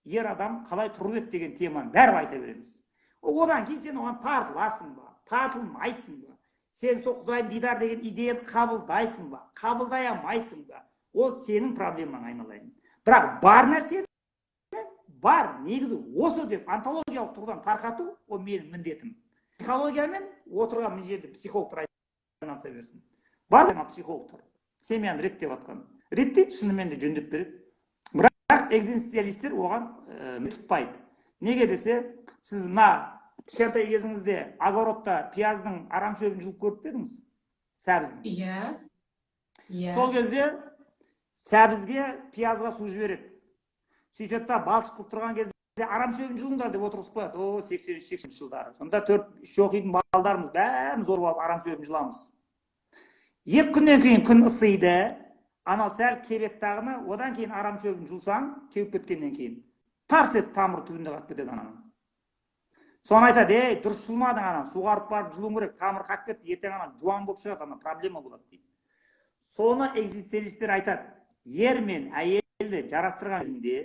ер адам қалай тұру еді деген теманы бәрібір айта береміз. Одан кейін сен оған тартыласың ба, тартылмайсың ба? Сен сол Құдайдың дидар деген идеяны қабылдайсың ба, қабылдай алмайсың ба? Ол сенің проблемаң, айналайын. Бірақ бар нәрсе бар, негізі осы деп антологиялық тұрғыдан тарқату, ол менің міндетім. Психологиямен отырған мына жерде психологтар айналыса берсін. Бар психологтар семьяны реттеп жатқан. Реттейді, шынымен де жөндеп береді. Бірақ экзистенциалистер оған тұтпайды. Неге десе, сіз мына кішкентай кезіңізде огородта пияздың арам шөбін жұлып көріп пе-едіңіз? Сәбіздің. Иә. Сол кезде сәбізге пиязға су жібереді. Сөйтеді да балшық қылып тұрған кезде арам шөбін жұлыңдар деп отырғызып қояды. 80-80 жылдары. Сонда 4-3 оқитын балдарымыз бәріміз зорып алып арам шөбін жұламыз. 2 күннен кейін күн ысиды, анау сәл кебеттағыны, одан кейін арам шөбін жұлсаң, кеуіп кеткеннен кейін тарс етіп тамыр түбінде қатып кетеді ананың. Соны айтады, дұрыс жұлмадың ана, суғарып барып жұлуың керек, тамыр қатып кетті, ертең ана жуан болып шығады, ана проблема болады дейді. Соны экзистенциалистер айтады, ер мен әйелді жарастырған кезінде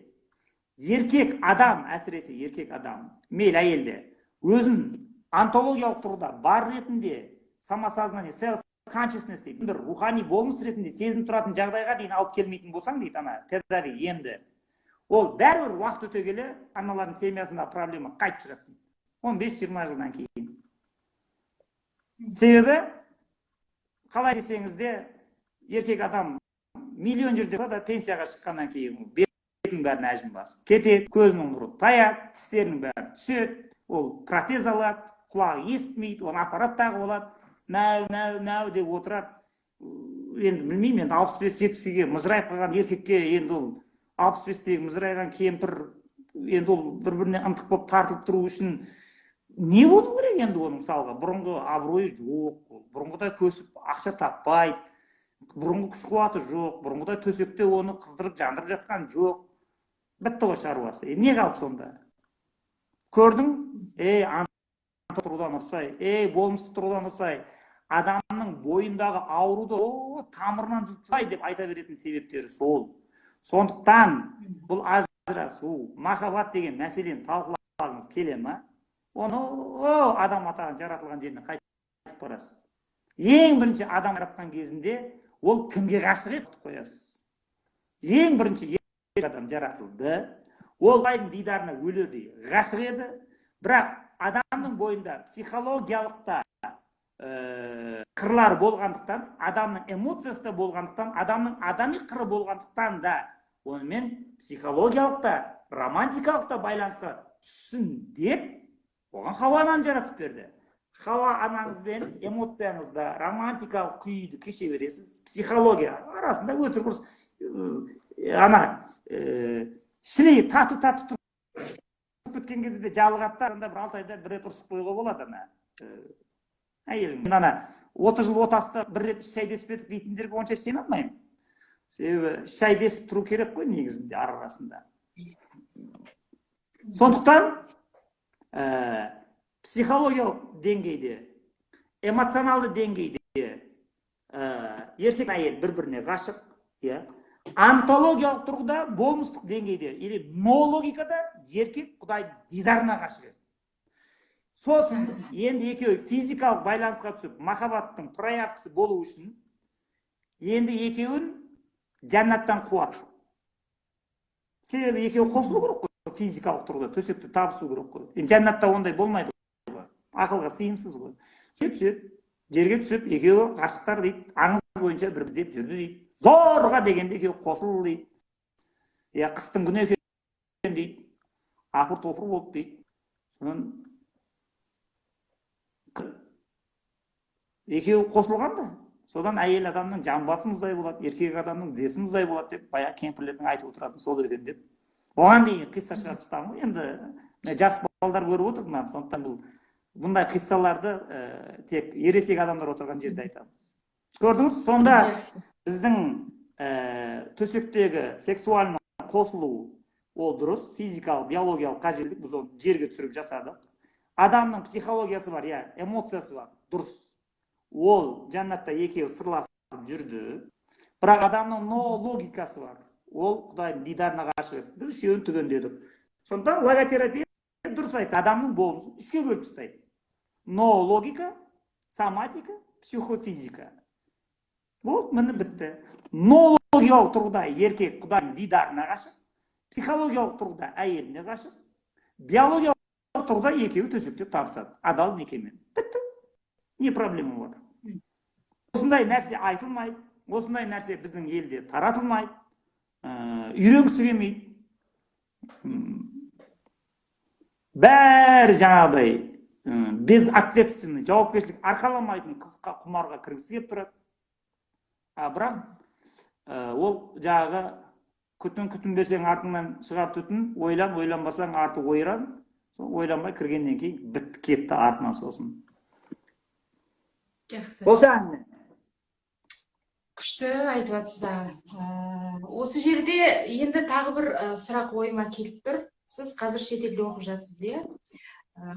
еркек адам, әсіресе еркек адам, мейлі әйелде, өзін антологиялық тұрғыда бар ретінде самосознание, self-consciousness дейді, бір рухани болмыс ретінде сезініп тұратын жағдайға дейін алып келмейтін болсаң дейді, ана теория емді, ол бәрібір уақыт өте келе аналардың семьясында проблема қайтып шығады дейді. 15-20 жылдан кейін. Себебі, қалай десеңізде, еркек адам миллион жерде да пенсияға шыққаннан кейін бетінің бәрін әжім басып кетеді, көзінің нұры таяды, тістерінің бәрі түседі, ол протез алады, құлағы естімейді, оны аппарат тағып алады, мәу деп отырады. Енді білмеймін, енді 65-70-ге мыжырайып қалған еркекке енді ол 65-тегі мыжырайған кемпір енді ол бір-біріне ынтық болып тартылып тұру үшін не болу керек енді оның мысалға? Бұрынғы абыройы жоқ, бұрынғыдай көсіп ақша таппайды, бұрынғы күш қуаты жоқ, бұрынғыдай төсекте оны қыздырып жандырып жатқан жоқ. Бітті ғой шаруасы. Не қалды сонда? Көрдің? тұрғыдан ұрсай, болмыстық тұрғыдан ұрсай, адамның бойындағы ауруды тамырынан жұлқысай деп айта беретін себептері сол. Сондықтан бұл ажырасу, махаббат деген мәселені талқылағыңыз келе ма? Оны адам атаған жаратылған жеріне қайтып барасыз. Ең бірінші адам яратқан кезінде ол кімге ғашық еді қоясыз. Ең бірінші адам жаратылды, ол Құдайдың дидарына өлердей ғашық еді, бірақ адамның бойында психологиялық та қырлар болғандықтан, адамның эмоциясы да болғандықтан, адамның адами қыры болғандықтан да онымен психологиялық та, романтикалық та байланысқа түссін деп, оған Хауа ананы жаратып берді. Хауа анаңызбен эмоцияңызда романтикалық күйді кеше бересіз, психология арасында өтірік ұрыс, шілей тату кеткен кезде де жалығатта, бір 6 айда бір рет ұрсып қоюға болады. Әйелім, 30 жыл отасты бір рет шай деспедік дейтіндерге онша сене алмаймын. Себебі шай десіп тұру керек қой негізінде арасында. Сондықтан психологиялық деңгейде, эмоционалды деңгейде еркек әйел бір-біріне ғашық, антологиялық тұрғыда болмыстық деңгейде, или ноологикада еркек Құдай дидарына ғашық. Сосын енді екеуі физикалық байланысқа түсіп, махаббаттың проявкасы болу үшін, енді екеуін жәннаттан қуады. Себебі екеуі қосылу керек қой, физикалық тұрғыда төсекті табысу керек қой. Жәннатта ондай болмайды ғой, ақылға сыйымсыз ғой. Сөйтіп, жерге түсіп, екеуі ғашықтар дейді, аңыз бойынша бір іздеп жүрді дейді. Зорға дегенде екеуі қосылды дейді. Қыстың күні екен дейді, апыр-топыр болды дейді. Сонан екеуі қосылған да, содан әйел адамның жамбасы мұздай болады, еркек адамның тізесі мұздай болады деп, баяғы кемпірлердің айтып отыратын сол екен деп. Оған дейін қисса шығарып тастаған ғой. Енді жас балалар көріп отыр, сондықтан бұндай қиссаларды тек ересек адамдар отырған жерде айтамыз. Көрдіңіз? Сонда біздің төсектегі сексуальны қосылу ол дұрыс, физикалық, биологиялық қажеттілік, біз оны жерге түсіріп жасадық. Адамның психологиясы бар, эмоциясы бар, дұрыс. Ол жәннатта екеуі сырласып жүрді. Бірақ адамның логикасы бар. Ол Құдайдың дидарына ғашық. Біз үшеуін түгендедік. Сондықтан логотерапия дұрыс айтты. Адамның болмысын үшке бөліп тастайды. Логика, соматика, психофизика. Бұл міне бітті. Логикалық тұрғыда еркек Құдайдың дидарына ғашық. Психологиялық тұрғыда әйеліне ғашық. Биологиялық тұрғыда екеуі төсекте табысады. Адал некемен. Бітті. Не проблема бар? Осындай нәрсе айтылмайды, осындай нәрсе біздің елде таратылмайды, үйренгісі келмейді. Бәрі жаңағыдай безответственный, жауапкершілік арқаламайтын қызыққа, құмарға кіргісі келіп тұрады. Бірақ ол жаңағы күтін берсең артыңнан шығар түтін, ойланбасаң арты ойран, ойланбай кіргеннен кейін бітті кетті артына сосын. Осы әңгіме. Күшті айтып жатсыздар. Осы жерде енді тағы бір сұрақ ойыма келіп тұр. Сіз қазір шетелде оқып жатсыз,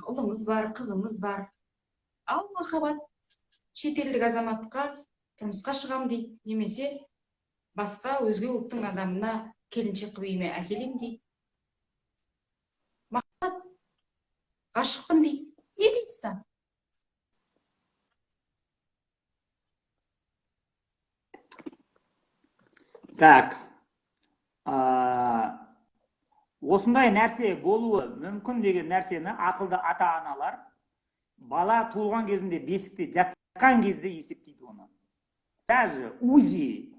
ұлыңыз бар, қызыңыз бар. Ал махаббат шетелдік азаматқа тұрмысқа шығам дейді, немесе басқа өзге ұлттың адамына келіншек қылып үйіме әкелем дейді. Махаббат ғашықпын дейді. Не дейсіз та? Так, осындай нәрсе болуы мүмкін деген нәрсені ақылды ата-аналар бала туылған кезінде бесікте жатқан кезде есептейді оны. Даже УЗИ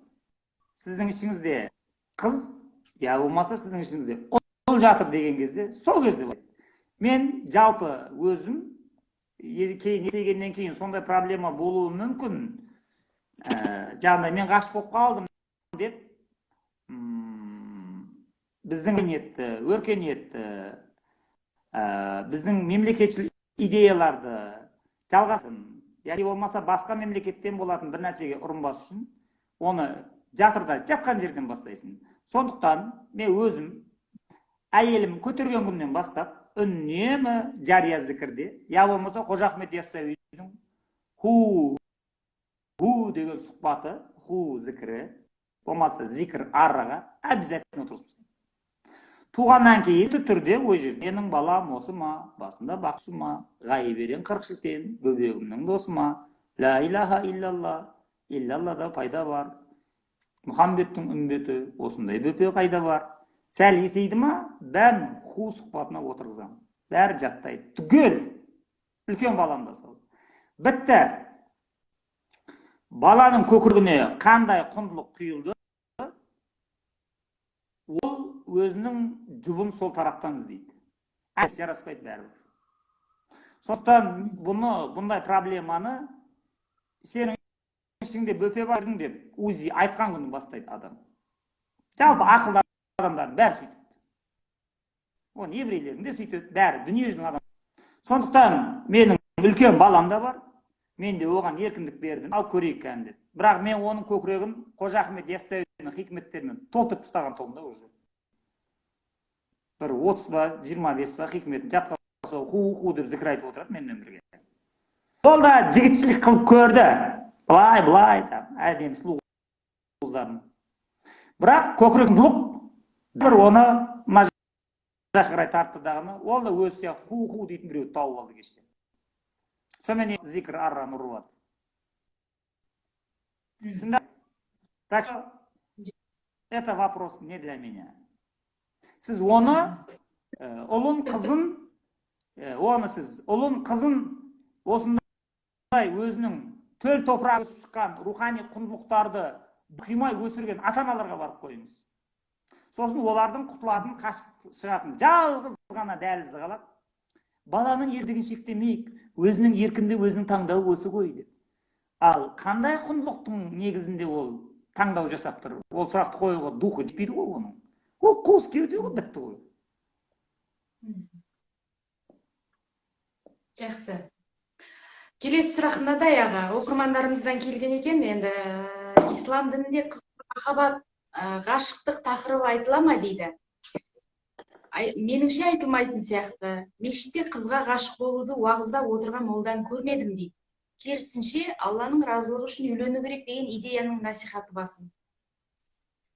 сіздің ішіңізде қыз, я болмаса сіздің ішіңізде ұл жатыр деген кезде, сол кезде болады. Мен жалпы өзім кейін есейгеннен кейін сондай проблема болуы мүмкін. Жаңағыдай мен ғашық болып қалдым деп біздің өркениетті, біздің мемлекетшіл идеяларды жалғасын, яғни болмаса басқа мемлекеттен болатын бір нәрсеге ұрынбас үшін, оны жатырда жатқан жерден бастайсың. Сондықтан мен өзім әйелім көтерген күннен бастап үнемі жария зікірде, я болмаса Қожа Ахмет Яссауидің ху деген сұхбаты, ху зікірі, болмаса зикір арраға обязательно отырғызып. Туғаннан кейін түрде ой жүр, менің балам осы ма, басында бақсы ма, ғайып ерен 40 жылтен, бөбегімнің досы ма, ла илаха иллалла, иллаллада пайда бар, Мұхаммедтің үмбеті, осындай бөпе қайда бар. Сәл есейді ма, бәрін ху сұхбатына отырғызам. Бәрі жаттайды. Түгел. Үлкен балам да сол. Бітті. Баланың көкірегіне қандай құндылық құйылды, ол өзінің жұбын сол тараптан іздейді. Жараспайды бәрібір. Сондықтан бұндай проблеманы сенің ішіңде бөпе бар деп узи айтқан күні бастайды адам. Жалпы ақылды адамдар бәрі сөйтеді. Оны еврейлердің де сөйтеді, бәрі дүниежүзінің адам. Сондықтан менің үлкен балам да бар. Мен де оған еркіндік бердім. Ал көрейік кәнді. Бірақ мен оның көкірегін Қожа Ахмет Яссауидің хикметтерімен толтырып тастаған тұғында уже. Бір 30 ба, 25 ба хикметін жатқа сол ху деп зікір айтып отырады менімен бірге. Сол да жігітшілік қылып көрді. Былай, әдемі сұлу қыздарын. Бірақ көкірегін бұлық, бір оны жақырай тартты дағыны, ол да өз сияқты ху дейтін біреу тауып алды кешке. Сонымен зикр арраны ұрып алды. Так что это вопрос не для меня. Сіз оны, ұлын қызын осындай өзінің төл топырақ өсіп шыққан рухани құндылықтарды құймай өсірген ата-аналарға барып қойыңыз. Сосын олардың құтылатын, қашып шығатын жалғыз ғана дәлізі қалады. Баланың ердігін шектемейік, өзінің еркінде өзінің таңдауы осы ғой деп. Ал қандай құндылықтың негізінде ол таңдау жасап тұр? Ол сұрақты қоюға духы жетпейді ғой оның. Ол қуыс кеуде ғой, бітті ғой. Жақсы. Келесі сұрақ мынадай аға, оқырмандарымыздан келген екен, енді ислам дінінде махаббат, ғашықтық тақырыбы айтыла ма дейді. Меніңше айтылмайтын сияқты. Мешітте қызға ғашық болуды уағызда отырған молдан көрмедім дейді. Керісінше, Алланың разылығы үшін үйлену керек деген идеяның насихаты басым.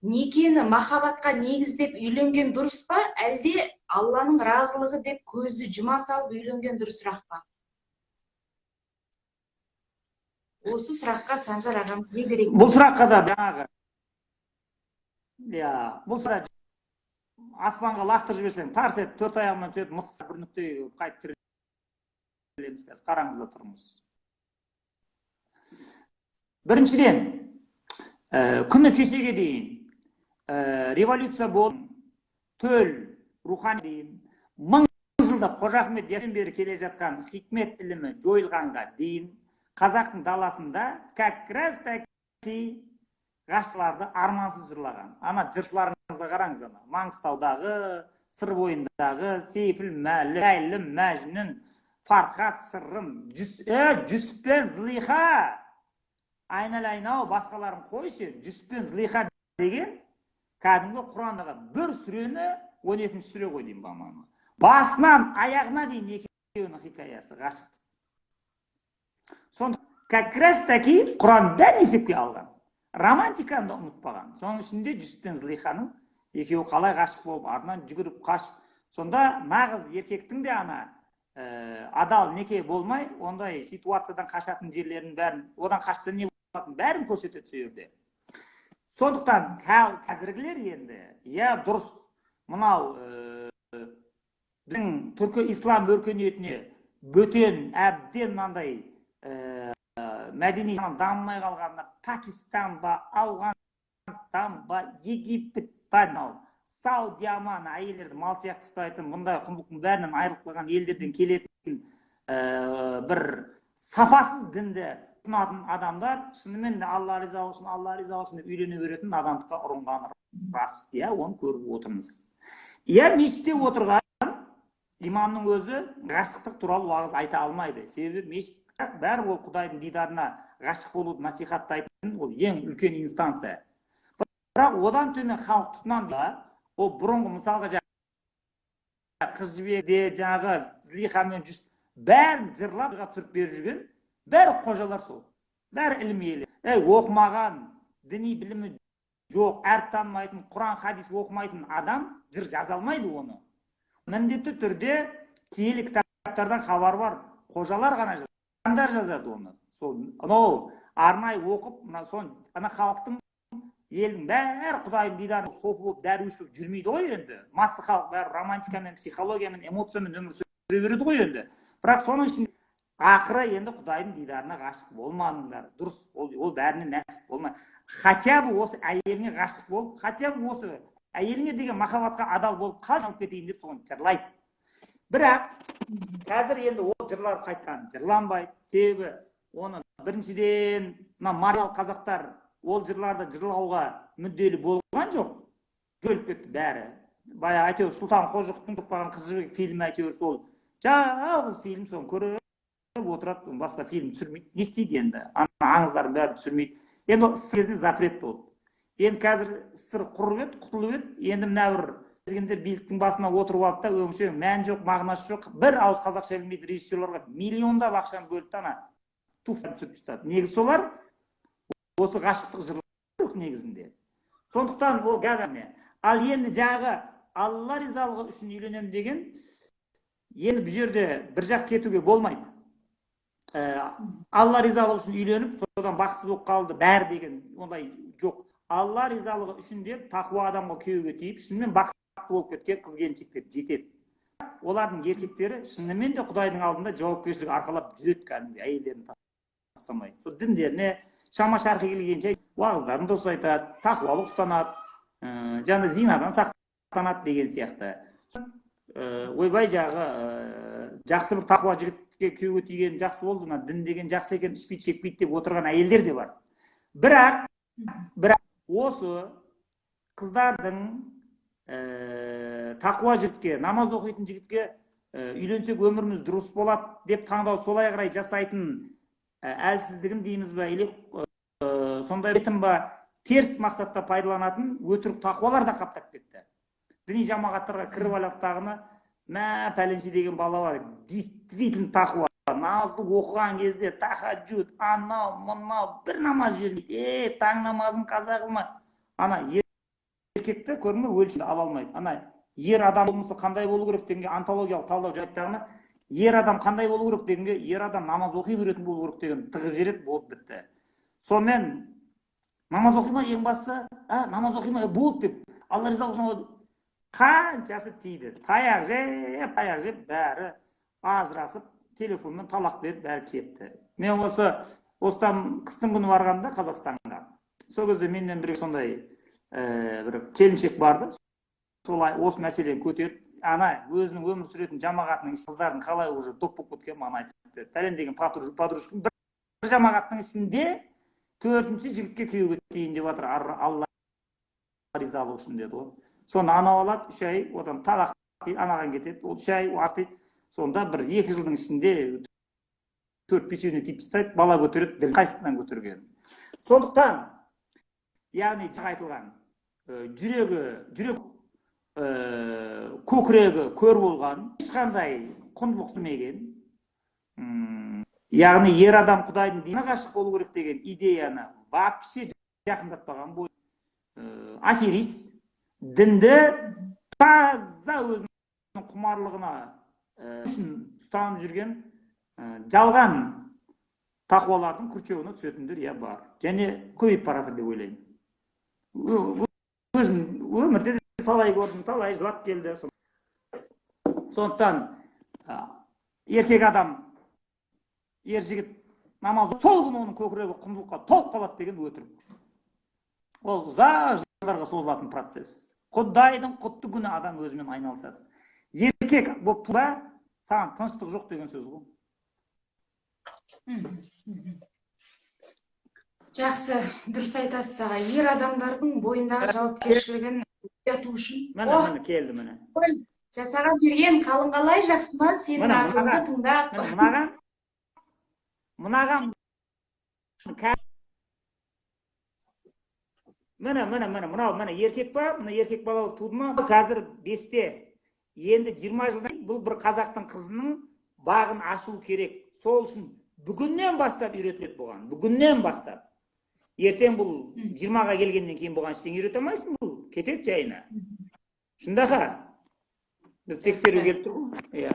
Некені махаббатқа негіздеп үйленген дұрыс па, әлде Алланың разылығы деп көзді жұма салып үйленген дұрысырақ па? Осы сұраққа Санжар ағамыз не керек? Бұл сұраққа да жаңағы. Бұл сұрақ аспанға лақтырып жіберсең, тарс етіп, 4 аяғымен түседі, мысықша бір нүктеге қайтып тірелеміз. Қараңызда тұрмыз. Біріншіден, күні кешеге дейін революция болып, төл рухани дейін, 1000 жылда Қожа Ахмет Яссауиден бері келе жатқан хикмет ілімі жойылғанға дейін қазақтың даласында как раз таки ғашықтарды армансыз жырлаған. Ана жыршыларыңызға қараңыз, ана Маңғыстаудағы, Сыр бойындағы Сейфіл Ләйлім, Мәжнүн, Фархат, Сырым, Жүсіп пен Зылиха, айналайын-ау, басқаларын қойшы, Жүсіп пен Зылиха деген кәдімгі Құрандағы бір сүрені 12-ші сүре ғой деймін баманы. Басынан аяғына дейін екеуінің хикаясы ғашықтық. Сонда как раз таки Құран бәрін есепке алған. Романтиканы да ұмытпаған. Соның ішінде Жүсіп пен Зылиханың екеуі қалай ғашық болып, артынан жүгіріп қашып. Сонда нағыз еркектің де адал неке болмай, ондай ситуациядан қашатын жерлерін бәрін, одан қашса не болатынын бәрін көрсетеді сол жерде. Сондықтан қазіргілер енді, дұрыс, мынау біздің түркі ислам өркениетіне бөтен, әбден мынандай мәдени жағынан дамымай қалғанына Пакистан ба, Ауғанстан ба, Египет ба, Саудия-ман әйелдерді мал сияқты ұстайтын, мұндай құндылықтың бәрінен айырылып қалған елдерден келетін бір сапасыз дінді тұтынатын адамдар шынымен де Алла ризалығы үшін деп үйлене беретін адамдыққа ұрынғаны рас. Оны көріп отырмыз. Мешітте отырған имамның өзі ғашықтық туралы уағыз айта алмайды. Себебі мешіт бәрі ол Құдайдың дидарына ғашық болуды насихаттайтын, ол ең үлкен инстанция. Бірақ одан төмен халық тұтынады, ол бұрынғы мысалға қыз жібекте жаңағы злиха мен жүсіп бәрін жырлап түсіріп беріп жүрген бәрі қожалар сол, бәрі ілім иелері. Оқымаған, діни білімі жоқ, әріп танымайтын, Құран хадис оқымайтын адам жыр жаза алмайды оны. Міндетті түрде киелі кітаптардан хабар бар, қожалар ғана жазады оны. Сол арнайы оқып, ана халықтың, елдің бәрі Құдайдың дидарын софы болып, дәруіш болып жүрмейді ғой енді. Массы халық бәрі романтикамен, психологиямен, эмоциямен өмір сүре береді ғой енді. Бірақ соның ішінде ақыры енді Құдайдың дидарына ғашық болмадыңдар. Дұрыс, ол бәріне нәсіп болмай. Хотя бы осы әйеліңе ғашық болып, хотя бы осы әйеліңе деген махаббатқа адал болып қалып кетейін деп соны жырлайды. Бірақ қазір енді ол жырлар қайтқан жырланбайды. Себебі оны біріншіден материал қазақтар ол жырларды жырлауға мүдделі болған жоқ. Жөліп кетті бәрі. Бая әйтеуір Сұлтан Қожықовтың тұқпаған қыз жібек фильмі әйтеуір сол жалғыз фильм, соны көріп отырады, басқа фильм түсірмейді. Не істейді енді? Аңыздардың бәрі түсірмейді. Енді кезінде запрет болды. Енді қазір сыр құрып еді, құтылып еді. Енді мына бір кезгендер биліктің басына отырып алды да, өңше мән жоқ, мағынасы жоқ, бір ауыз қазақша білмейді режиссерларға миллиондап ақшаны бөлді ана туфтан түсіріп тастады. Негізі солар осы ғашықтық жырлар негізінде. Сондықтан ол гәбәме. Ал енді жағы Алла ризалығы үшін үйленем деген, енді бұл жерде бір жақ кетуге болмайды. Алла ризалығы үшін үйленіп, содан бақытсыз болып қалды бәрі деген ондай жоқ. Алла ризалығы үшін деп тақуа адамға күйеуге тиіп, шынымен бақытты болып кеткен қыз келіншектер жетеді. Олардың еркектері шынымен де Құдайдың алдында жауапкершілік арқалап жүреді, кәдімгі әйелдерін тастамай. Сол діндеріне шама шарқы келгенше уағыздарын дұрыс айтады, тақуалық ұстанады, жаңа зинадан сақтанады деген сияқты. Ойбай жағы жақсы бір тақуа жігітке күйеуге тиген жақсы болды, дін деген жақсы екен, ішпейді шекпейді деп отырған әйелдер де бар. Бірақ осы қыздардың тақуа жігітке, намаз оқитын жігітке үйленсек өміріміз дұрыс болады деп таңдау солай қарай жасайтын әлсіздігін дейміз ба, или сондай бетін ба, теріс мақсатта пайдаланатын өтірік тақуалар да қаптап кетті. Діни жамағаттарға кіріп алақтағыны, мә пәленше деген бала бар, действительно тақуа, намазды оқыған кезде тахаджуд, анау, мынау, бір намаз жібермейді. Таң намазын қаза қылма. Ана еркекті көрме өлшемді ала алмайды. Ана ер адам болмысы қандай болу керек дегенге антологиялық талдау жайттағыны, ер адам қандай болу керек дегенге ер адам намаз оқи беретін болу керек деген тығып жібереді, болды бітті. Сонымен намаз оқи ма ең бастысы, намаз оқи ма болды деп Алла ризалығы үшін қаншасы тиді. Таяқ жеп бәрі ажырасып, телефонмен талақ беріп бәрі кетті. Мен осыдан қыстың күні барғанда Қазақстанға, сол кезде менен бірге сондай бір келіншек барды. Солай осы мәселені көтеріп, ана өзінің өмір сүретін жамағатының қыздарын қалай уже топ болып кеткен маған айтып берді. Пәлен деген подружкам бір жамағаттың ішінде 4-ші жігітке күйеуге тиейін деп жатыр, Алла ризалығы үшін деді ғой. Соны анау алады, 3 ай, одан талақ дейді, анаған кетеді, ол 3 ай артайды. Сонда бір 2 жылдың ішінде 4-5-іне тиіп тастайды, бала көтереді, қайсысынан көтерген. Сондықтан, яғни жаңа айтылған, жүрек көкірегі көр болған, ешқандай құндылық сүмеген, яғни ер адам Құдайдың дініне ғашық болу керек деген идеяны вообще жақындатпаған бой. Аферист, дінді таза өзінің құмарлығына үшін ұстанып жүрген жалған тақуалардың күрчеуіне түсетіндер бар. Және көбейіп баратыр деп ойлаймын. Өзім өмірде талай көрдім, талай жылап келді. Сондықтан еркек адам, ер жігіт намаз сол күні оның көкірегі құндылыққа толып қалады деген өтірік. Ол ұзақ жылдарға созылатын процесс. Құдайдың құтты күні адам өзімен айналысады. Еркек болып тура саған тыныштық жоқ деген сөз ғой. Жақсы, дұрыс айтасыз аға. Ер адамдардың бойындағы жауапкершілігін ояту үшін. Міне келді міне. Жасаған берген қалың қалай жақсы ма? Сенің ақылыңды тыңдап. Мынаған міне еркек ба? Мына еркек бала туды ма? Қазір 5-те. енді 20 жылдан кейін бұл бір қазақтың қызының бағын ашу керек. Сол үшін бүгіннен бастап үйретіледі бұған. Бүгіннен бастап. Ертең бұл 20-ға келгеннен кейін бұған ештеңе үйрете алмайсың, бұл кетеді жайына. Шындаға. Біз тексеру келіп тұр ғой. Иә.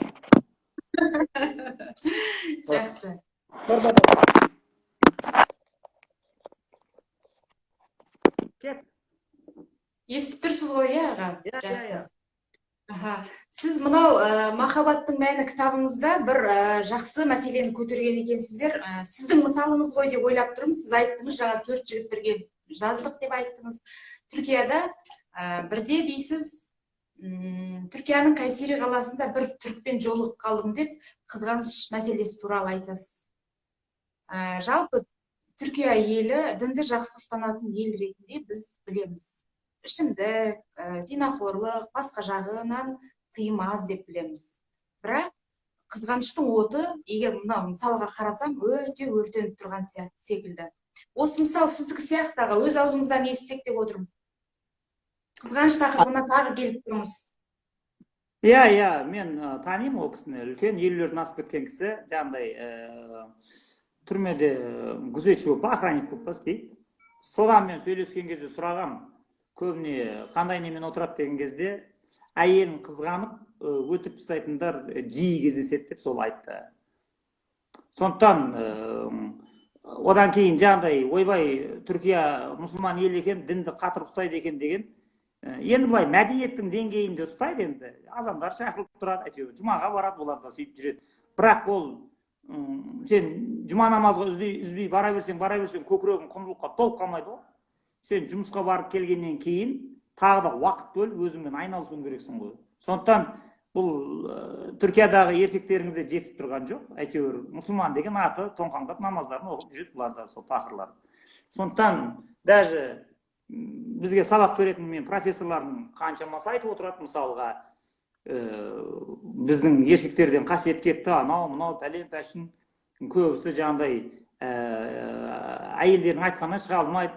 Жақсы. Кет. Естіп тұрсыз ғой, иә, аға? Жақсы. Сіз мынау махаббаттың мәні кітабыңызда бір жақсы мәселені көтерген екенсіздер. Сіздің мысалыңыз ғой деп ойлап тұрмын. Сіз айттыңыз, жаңа 4 жігіттерге жаздық деп айттыңыз. Түркияда бірде дейсіз, Түркияның Кайсери қаласында бір түрікпен жолығып қалдым деп қызғаныш мәселесі туралы айтасыз. Жалпы Түркия елі дінді жақсы ұстанатын ел ретінде біз білеміз. Ішімдік, зинақорлық, басқа жағынан тыйым аз деп білеміз. Бірақ қызғаныштың оты, егер мынау мысалға қарасам, өте өртеніп тұрған секілді. Осы мысал сіздікі сияқтыға өз аузыңыздан естісек деп отырмын. Қызғаныш тақырыбына тағы келіп тұрмыз. Иә, мен танимын ол кісіні. Үлкен 50-лерден асып кеткен кісі, жаңағыдай түрмеде күзетші болып, охранник болып істейді. Содан мен сөйлескен кезде сұрағам, көбіне қандай немен отырады деген кезде, әйелін қызғанып, өтіп тастайтындар жиі кездеседі деп сол айтты. Сондықтан одан кейін жаңағыдай ойбай Түркия мұсылман ел екен, дінді қатыр ұстайды екен деген. Енді былай мәдениеттің деңгейінде ұстайды енді. Азандар шақырылып тұрады, әйтеуір жұмаға барады, олар да сөйтіп жүреді. Бірақ ол сен жұма намазға үзбей бара берсең, көкірегің құндылыққа толып қалмайды ғой. Сен жұмысқа барып келгеннен кейін тағы да уақыт бөліп өзіңмен айналысуың керексің ғой. Сондықтан бұл Түркиядағы еркектеріңізде жетісіп тұрған жоқ. Әйтеуір мұсылман деген аты тоңқаңдап намаздарын оқып жүреді бұлар да сол тақырлар. Сондықтан даже бізге сабақ беретін мен профессорлардың қаншамасы айтып отырады, мысалға біздің еркектерден қасиет кетті, анау мынау пәлен пәшін, көбісі жаңағыдай әйелдердің айтқанынан шыға алмайды.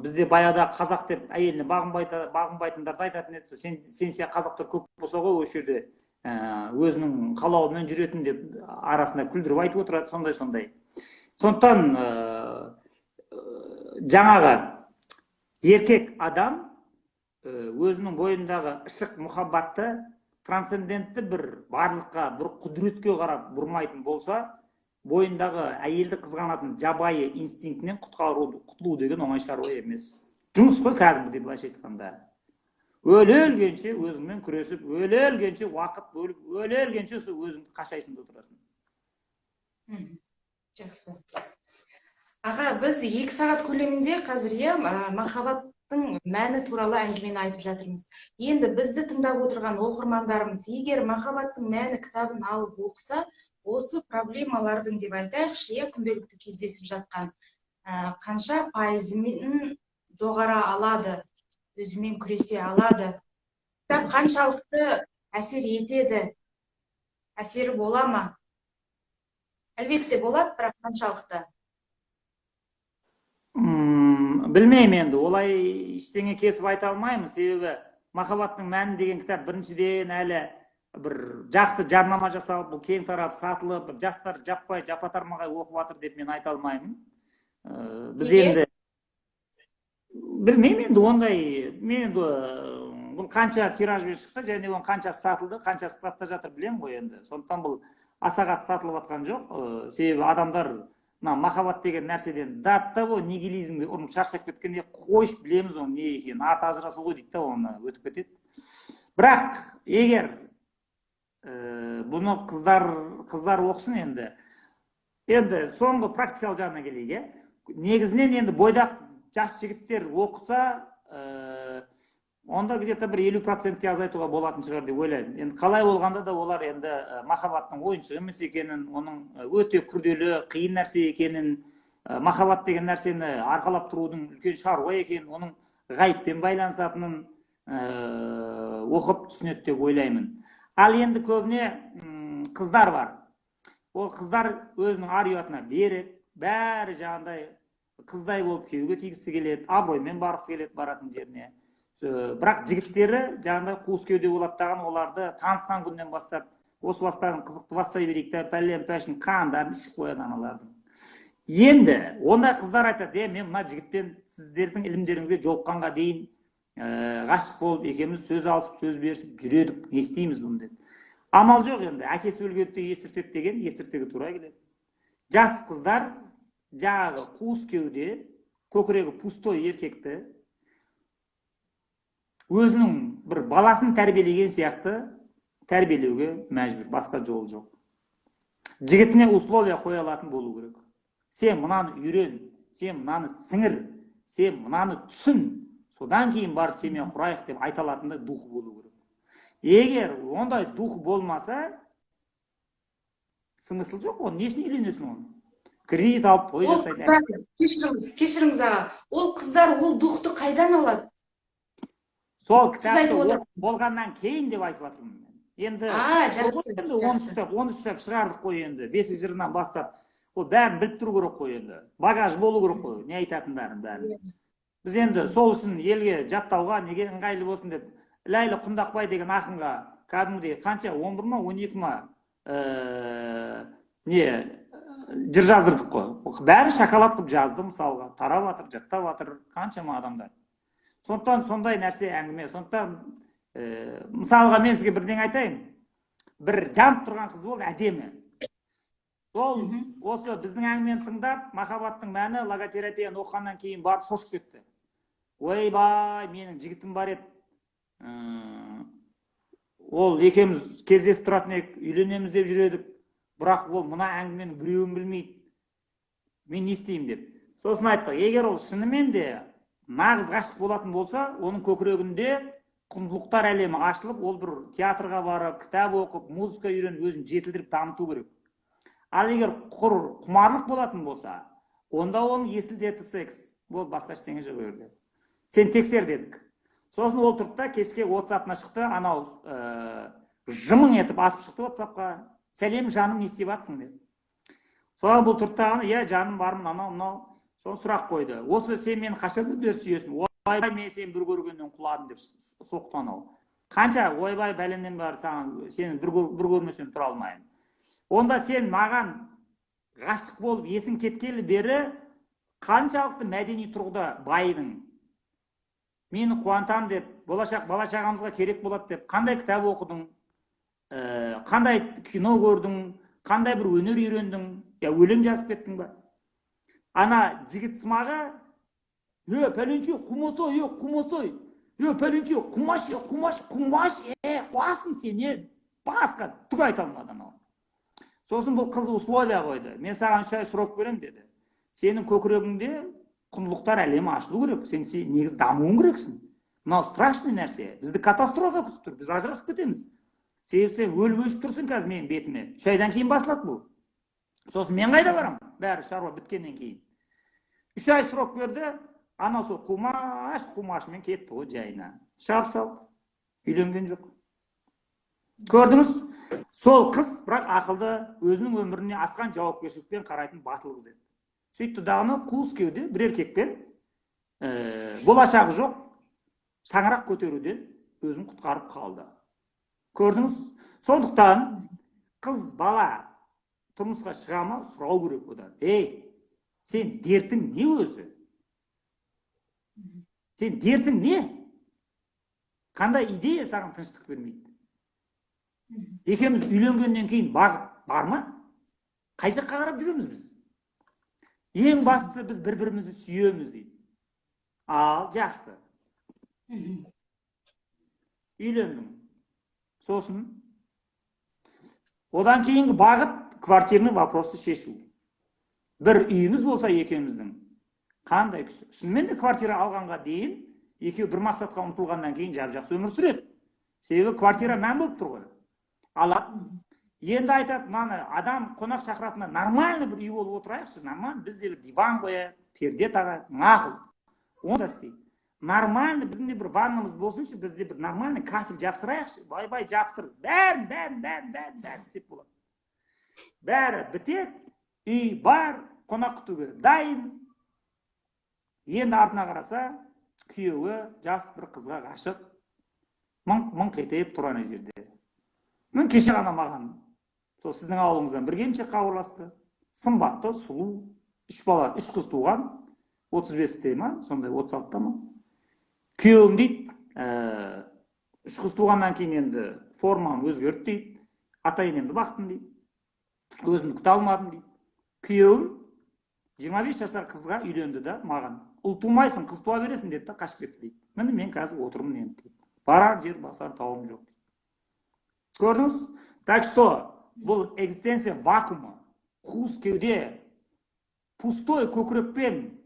Бізде баяғыда қазақ деп әйеліне бағынбайтындарды айтатын еді. Сен сияқты қазақтар көп болса ғой осы жерде өзінің қалауымен жүретін деп арасында күлдіріп айтып отырады, сондай. Сондықтан жаңағы еркек адам өзінің бойындағы ішік мұхаббатты трансцендентті бір барлыққа, бір құдіретке қарап бұрмайтын болса, бойындағы әйелді қызғанатын жабайы инстинктінен құтылу деген оңай шаруа емес. Жұмыс қой кәдімгідей былайша айтқанда. Өле-өлгенше өзіңмен күресіп, өле-өлгенше уақыт бөліп, өле-өлгенше өзіңді қашайсың да отырасың. Жақсы. Аға, біз 2 сағат көлемінде қазір махаббаттың мәні туралы әңгімені айтып жатырмыз. Енді бізді тыңдап отырған оқырмандарымыз, егер махаббаттың мәні кітабын алып оқыса, осы проблемалардың деп айтайықшы, күнделікті кездесіп жатқан қанша пайызымен доғара алады, өзімен күресе алады. Кітап қаншалықты әсер етеді, әсері бола ма? Әлбетте болады, бірақ қаншалықты? Білмеймін енді, олай ештеңе кесіп айта алмаймын, себебі махаббаттың мәні деген кітап біріншіден әлі бір жақсы жарнама жасалып, бұл кең тарап сатылып, жастар жаппай жапа-тармағай оқып жатыр деп мен айта алмаймын. Біз енді білмеймін енді ондай, мен енді бұл қанша тиражбен шықты, және оның қаншасы сатылды, қаншасы сатылып жатыр білемін ғой енді. Сондықтан бұл аса қатты сатылып жатқан жоқ, себебі адамдар махаббат деген нәрседен датта ғой, нигилизмге ұрынып шаршап кеткенде қойш білеміз оның не екенін, арты ажырасу ғой дейді, оны өтіп кетеді. Бірақ егер бұны қыздар оқысын енді соңғы практикалық жағына келейік. Негізінен енді бойдақ жас жігіттер оқыса, онда где-то бір 50%-ке азайтуға болатын шығар деп ойлаймын. Енді қалай болғанда да олар енді махаббаттың ойыншық емес екенін, оның өте күрделі, қиын нәрсе екенін, махаббат деген нәрсені арқалап тұрудың үлкен шаруа екенін, оның ғайыппен байланысатынын оқып түсінеді деп ойлаймын. Ал енді көбіне қыздар бар. Ол қыздар өзінің ар-ұятына береді, бәрі жаңағыдай қыздай болып күйеуге тигісі келеді, абыроймен барғысы келеді баратын жеріне. бірақ жігіттері жаңағыдай қуыс кеуде болады даған, оларды танысқан күннен бастап осы бастарын қызықты бастай берейік та пәлен пәшін қандарын ішіп қояды аналардың. Енді ондай қыздар айтады, мен мына жігітпен сіздердің ілімдеріңізге жолыққанға дейін ғашық болып екеуміз сөз алысып сөз берісіп жүредік, не істейміз бұны деп. Амал жоқ енді, әкесі өлгенде естіртеді деген естіртеге тура келеді. Жас қыздар жаңағы қуыс кеуде, көкірегі пустой еркекті өзінің бір баласын тәрбиелеген сияқты тәрбиелеуге мәжбүр, басқа жол жоқ. Жігітіне условия қоя алатын болу керек. Сен мынаны үйрен, сен мынаны сіңір, сен мынаны түсін, содан кейін барып сенімен құрайық деп айта алатындай духы болу керек. Егер ондай дух болмаса, смысл жоқ, оны несіне үйленесің оны? Кредит алып той жасайды. Кешіріңіз аға, ол қыздар ол духты қайдан алады? Сол кітапты болғаннан кейін деп айтып жатырмын. Енді 13 кітап шығардық қой енді, 5 жырынан бастап. Ол бәрін біліп тұру керек қой енді. Багаж болу керек қой, не айтатындарын бәрін. Біз енді сол үшін елге жаттауға неге ыңғайлы болсын деп, Ләйлі Құндақбай деген ақынға кәдімгідей қанша 11 ма 12 ма жыр жаздырдық қой. Бәрін шоколад қылып жазды мысалға, тарап жатыр, жаттап жатыр қаншама адамдар. Сондықтан сондай нәрсе әңгіме. Сондықтан мысалға мен сізге бірден айтайын. Бір жанып тұрған қыз болды, әдемі. Сол осы біздің әңгімені тыңдап, махаббаттың мәні логотерапияны оқығаннан кейін барып шошып кетті. Ойбай, менің жігітім бар еді. Ол екеуміз кездесіп тұратын едік, үйленеміз деп жүредік. Бірақ ол мына әңгіменің біреуін білмейді. Мен не істеймін деп. Сосын айттық, егер ол шынымен де нағыз ғашық болатын болса, оның көкірегінде құндылықтар әлемі ашылып, ол бір театрға барып, кітап оқып, музыка үйреніп, өзін жетілдіріп дамыту керек. Ал егер құмарлық болатын болса, онда оның есіл-дерті секс. Бұл басқа ештеңе жоқ жерде. Сен тексер дедік. Сосын ол тұрды да кешке WhatsApp-на шықты, анау жымың етіп атып шықты WhatsApp-қа. Сәлем жаным, не істеп жатсың деп. Соған бұл тұрды да, иә жаным бармын, анау. Соны сұрақ қойды. Осы сен мені қашан бер сүйесің? Ойбай, мен сені бір көргеннен құладым деп соқты анау. Қанша ойбай бәлемнен бар саған, сені бір көрмесем тұра алмаймын. Онда сен маған ғашық болып есің кеткелі бері қаншалықты мәдени тұрғыда байыдың. Мені қуантам деп, болашақ бала-шағамызға керек болады деп, қандай кітап оқыдың, қандай кино көрдің, қандай бір өнер үйрендің, я өлең жазып кеттің ба? Ана жігіт сымағы, пәленше құмасой, құмасой, пәленше құмаш, қуасың сен, басқа түк айта алмады анау. Сосын бұл қыз условия қойды. Мен саған 3 ай срок берем деді. Сенің көкірегіңде құндылықтар әлемі ашылу керек. Сен негіз дамуың керексің. Мынау страшный нәрсе. Бізді катастрофа күтіп тұр. Біз ажырасып кетеміз. Себебі сен өліп өшіп тұрсың қазір менің бетіме. 3 айдан кейін басылады бұл. Сосын мен қайда барам? Бәрі шаруа біткеннен кейін. 3 ай срок берді. Анау сол құмашымен кетті ғой жайына. Шығарып салды. Үйленген жоқ. Көрдіңіз? Сол қыз, бірақ ақылды, өзінің өміріне асқан жауапкершілікпен қарайтын батыл қыз еді. Сөйтті дағыны қуыс кеуде бір еркекпен болашағы жоқ шаңырақ көтеруден өзін құтқарып қалды. Көрдіңіз? Сондықтан қыз бала тұрмысқа шыға ма, сұрау керек одан. Сен дертің не өзі? Сен дертің не? Қандай идея саған тыныштық бермейді? Екеміз үйленгеннен кейін бар ма? Қай жаққа қарап жүреміз біз? Ең бастысы біз бір-бірімізді сүйеміз дейді. Ал, жақсы. Үйлендің. Сосын одан кейінгі бағыт квартирный вопросты шешу. Бір үйіміз болса екеуміздің қандай күшті. Шынымен де квартира алғанға дейін екеу бір мақсатқа ұмтылғаннан кейін жап-жақсы өмір сүреді. Себебі квартира мән болып тұр ғой. Алап, енді айтады, мынаны адам қонақ шақыратына нормальный бір үй болып отырайықшы, нормальный, бізде бір диван қояйық, перде тағайық, мақұл. Онда істейді. Нормальный, біздің де бір ваннамыз болсыншы, бізде бір нормальный кафель жапсырайықшы, бай-бай жапсыр, бәрін істеп болады. Бәрі бітеді, үй бар, қонақ күтуге дайын. Енді артына қараса, күйеуі жас бір қызға ғашық, мыңқ етіп тұр ана жерде. Мен кеше ғана маған сол сіздің ауылыңыздан бір келіншек хабарласты. Сымбатты, сұлу, 3 бала, 3 қыз туған, 35-те ма, сондай 36-та ма. Күйеуім дейді, 3 қыз туғаннан кейін енді формам өзгерді дейді. Ата-енемді бақтым дейді. Өзімді күте алмадым дейді. Күйеуім 25 жасар қызға үйленді да маған. Ұл тумайсың, қыз туа бересің деді да қашып кетті дейді. Міне мен қазір отырмын енді дейді. Барар жер басар тауым жоқ дейді. Көрдіңіз? Так что бұл экзистенция вакуума, қуыс кеуде, пустой көкірекпен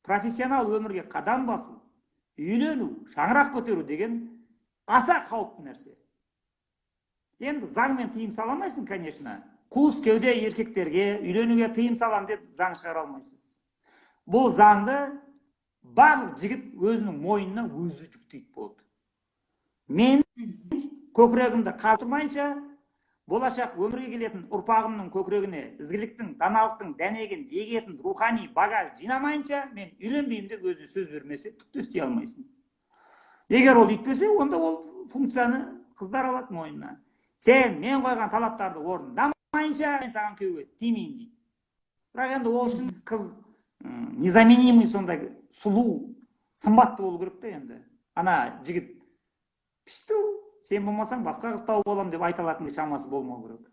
профессионал өмірге қадам басу, үйлену, шаңырақ көтеру деген аса қауіпті нәрсе. Енді заңмен тыйым сала алмайсың, конечно. Қуыс кеуде еркектерге үйленуге тыйым салам деп заң шығара алмайсыз. Бұл заңды барлық жігіт өзінің мойнына өзі жүктейді болды. Мен көкірегімді қатырмайынша, болашақ өмірге келетін ұрпағымның көкірегіне ізгіліктің, даналықтың дәнегін егетін рухани багаж жинамайынша, мен үйленбеймін деп өзіне сөз бермесе, түкті істей алмайсың. Егер ол үйтпесе, онда ол функцияны қыздар алады мойнына. Сен мен қойған талаптарды орындамайынша, мен саған күйеуге тимеймін дейді. Бірақ енді ол үшін қыз незаменимый сондай сұлу, сымбатты болу керек те енді. Ана жігіт пішту, сен болмасаң басқа қыз тауып аламын деп айта алатын шамасы болмау керек.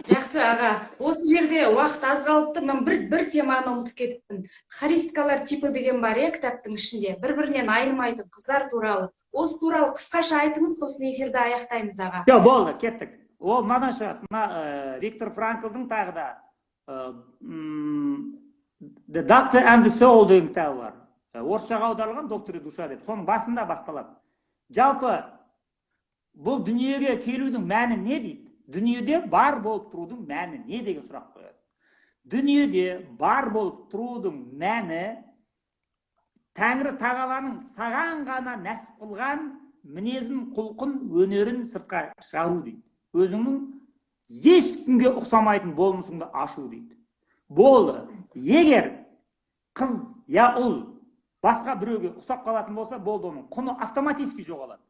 Жақсы аға, осы жерде уақыт аз қалыпты, мен бір теманы ұмытып кетіппін. Харисткалар типі деген бар кітаптың ішінде, бір-бірінен айнымайтын қыздар туралы. Осы туралы қысқаша айтыңыз, сосын эфирді аяқтаймыз аға. Жоқ, болды, кеттік. Ол мынадан шығады, Виктор Франклдың тағы да The Doctor and the Soul деген кітабы бар. Орысшаға аударылған доктор и душа деп. Соның басында басталады. Жалпы бұл дүниеге келудің мәні не дейді? Дүниеде бар болып тұрудың мәні не деген сұрақ қояды. Дүниеде бар болып тұрудың мәні Тәңірі тағаланың саған ғана нәсіп қылған мінезін, құлқын, өнерін сыртқа шығару дейді. Өзіңнің ешкімге ұқсамайтын болмысыңды ашу дейді. Болды. Егер қыз я ұл басқа біреуге ұқсап қалатын болса, болды, оның құны автоматически жоғалады.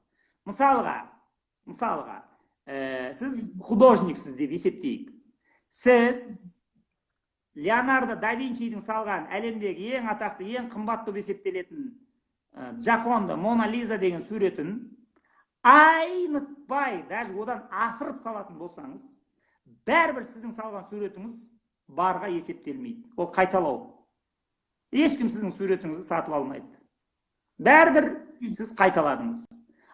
Мысалға, сіз художниксіз деп есептейік. Сіз Леонардо да Винчидің салған әлемдегі ең атақты, ең қымбат деп есептелетін Джаконда Мона Лиза деген суретін айнытпай, даже одан асырып салатын болсаңыз, бәрібір сіздің салған суретіңіз барға есептелмейді. Ол қайталау. Ешкім сіздің суретіңізді сатып алмайды. Бәрібір сіз қайталадыңыз.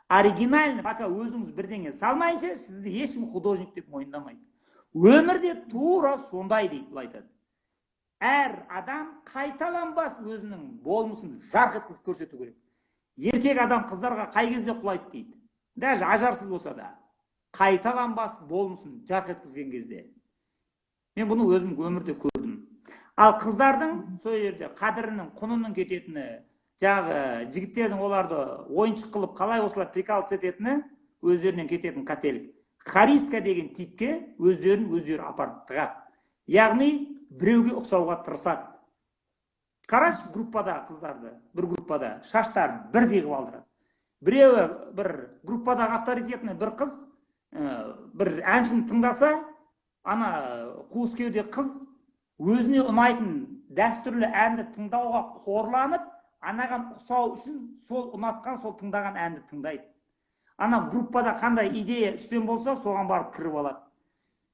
Оригинальный, пока өзіңіз бірдеңе салмайынша, сізді ешкім художник деп мойындамайды. Өмірде тура сондай дейді, айтады. Әр адам қайталанбас өзінің болмысын жарқ еткізіп көрсету керек. Еркек адам қыздарға қай кезде құлайды дейді. Даже ажарсыз болса да, қайталанбас болмысын жарқ еткізген кезде. Мен бұны өзім өмірде көрдім. Ал қыздардың сол жерде қадірінің, құнының кететіні, жағы жігіттердің оларды ойыншық қылып қалай осылар прикалываться ететіні өздерінен кететін қателік. Харистка деген типке өздері апарып тығады. Яғни біреуге ұқсауға тырысады. Қараш группада қыздарды, бір группада шаштарын бірдей қылып алдырады. Біреуі бір группадағы авторитетіне бір қыз, бір әншіні тыңдаса, ана қуыс кеуде қыз өзіне ұнайтын дәстүрлі әнді тыңдауға қорланып, анаған ұқсау үшін сол ұнатқан, сол тыңдаған әнді тыңдайды. Ана группада қандай идея үстем болса, соған барып кіріп алады.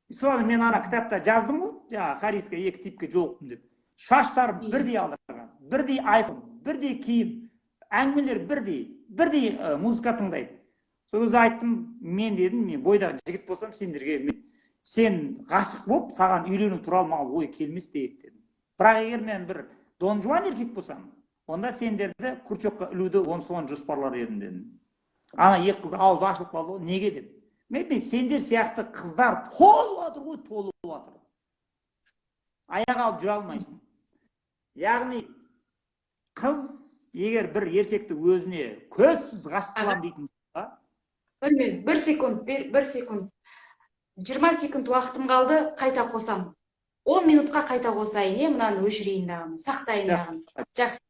Соны мен ана кітапта жаздым ғой, жаңа Харистка екі типке жолықтым деп. Шаштар бірдей алдырған, бірдей айфон, бірдей киім, әңгімелер бірдей музыка тыңдайды. Сол кезде айттым, мен дедім, мен бойдағы жігіт болсам сендерге, сен ғашық болып, саған үйлену туралы маған ой келмес дейді дедім. Бірақ егер мен бір Дон Жуан еркек болсам, онда сендерді күрчекқа ілуді соған жоспарлар едім дедім. Ана екі қыз ауыз ашылып қалды ғой, неге дедім. Мен сендер сияқты қыздар толып жатыр ғой, толып жатыр. Аяқ алып жүре алмайсың. Яғни қыз егер бір еркекті өзіне көзсіз ғашық қыламын дейтін болса, бір секунд. 20 секунд уақытым қалды, қайта қосам. 10 минутқа қайта қосайын, мынаны өшірейін дағын, сақтайын дағын. Жақсы.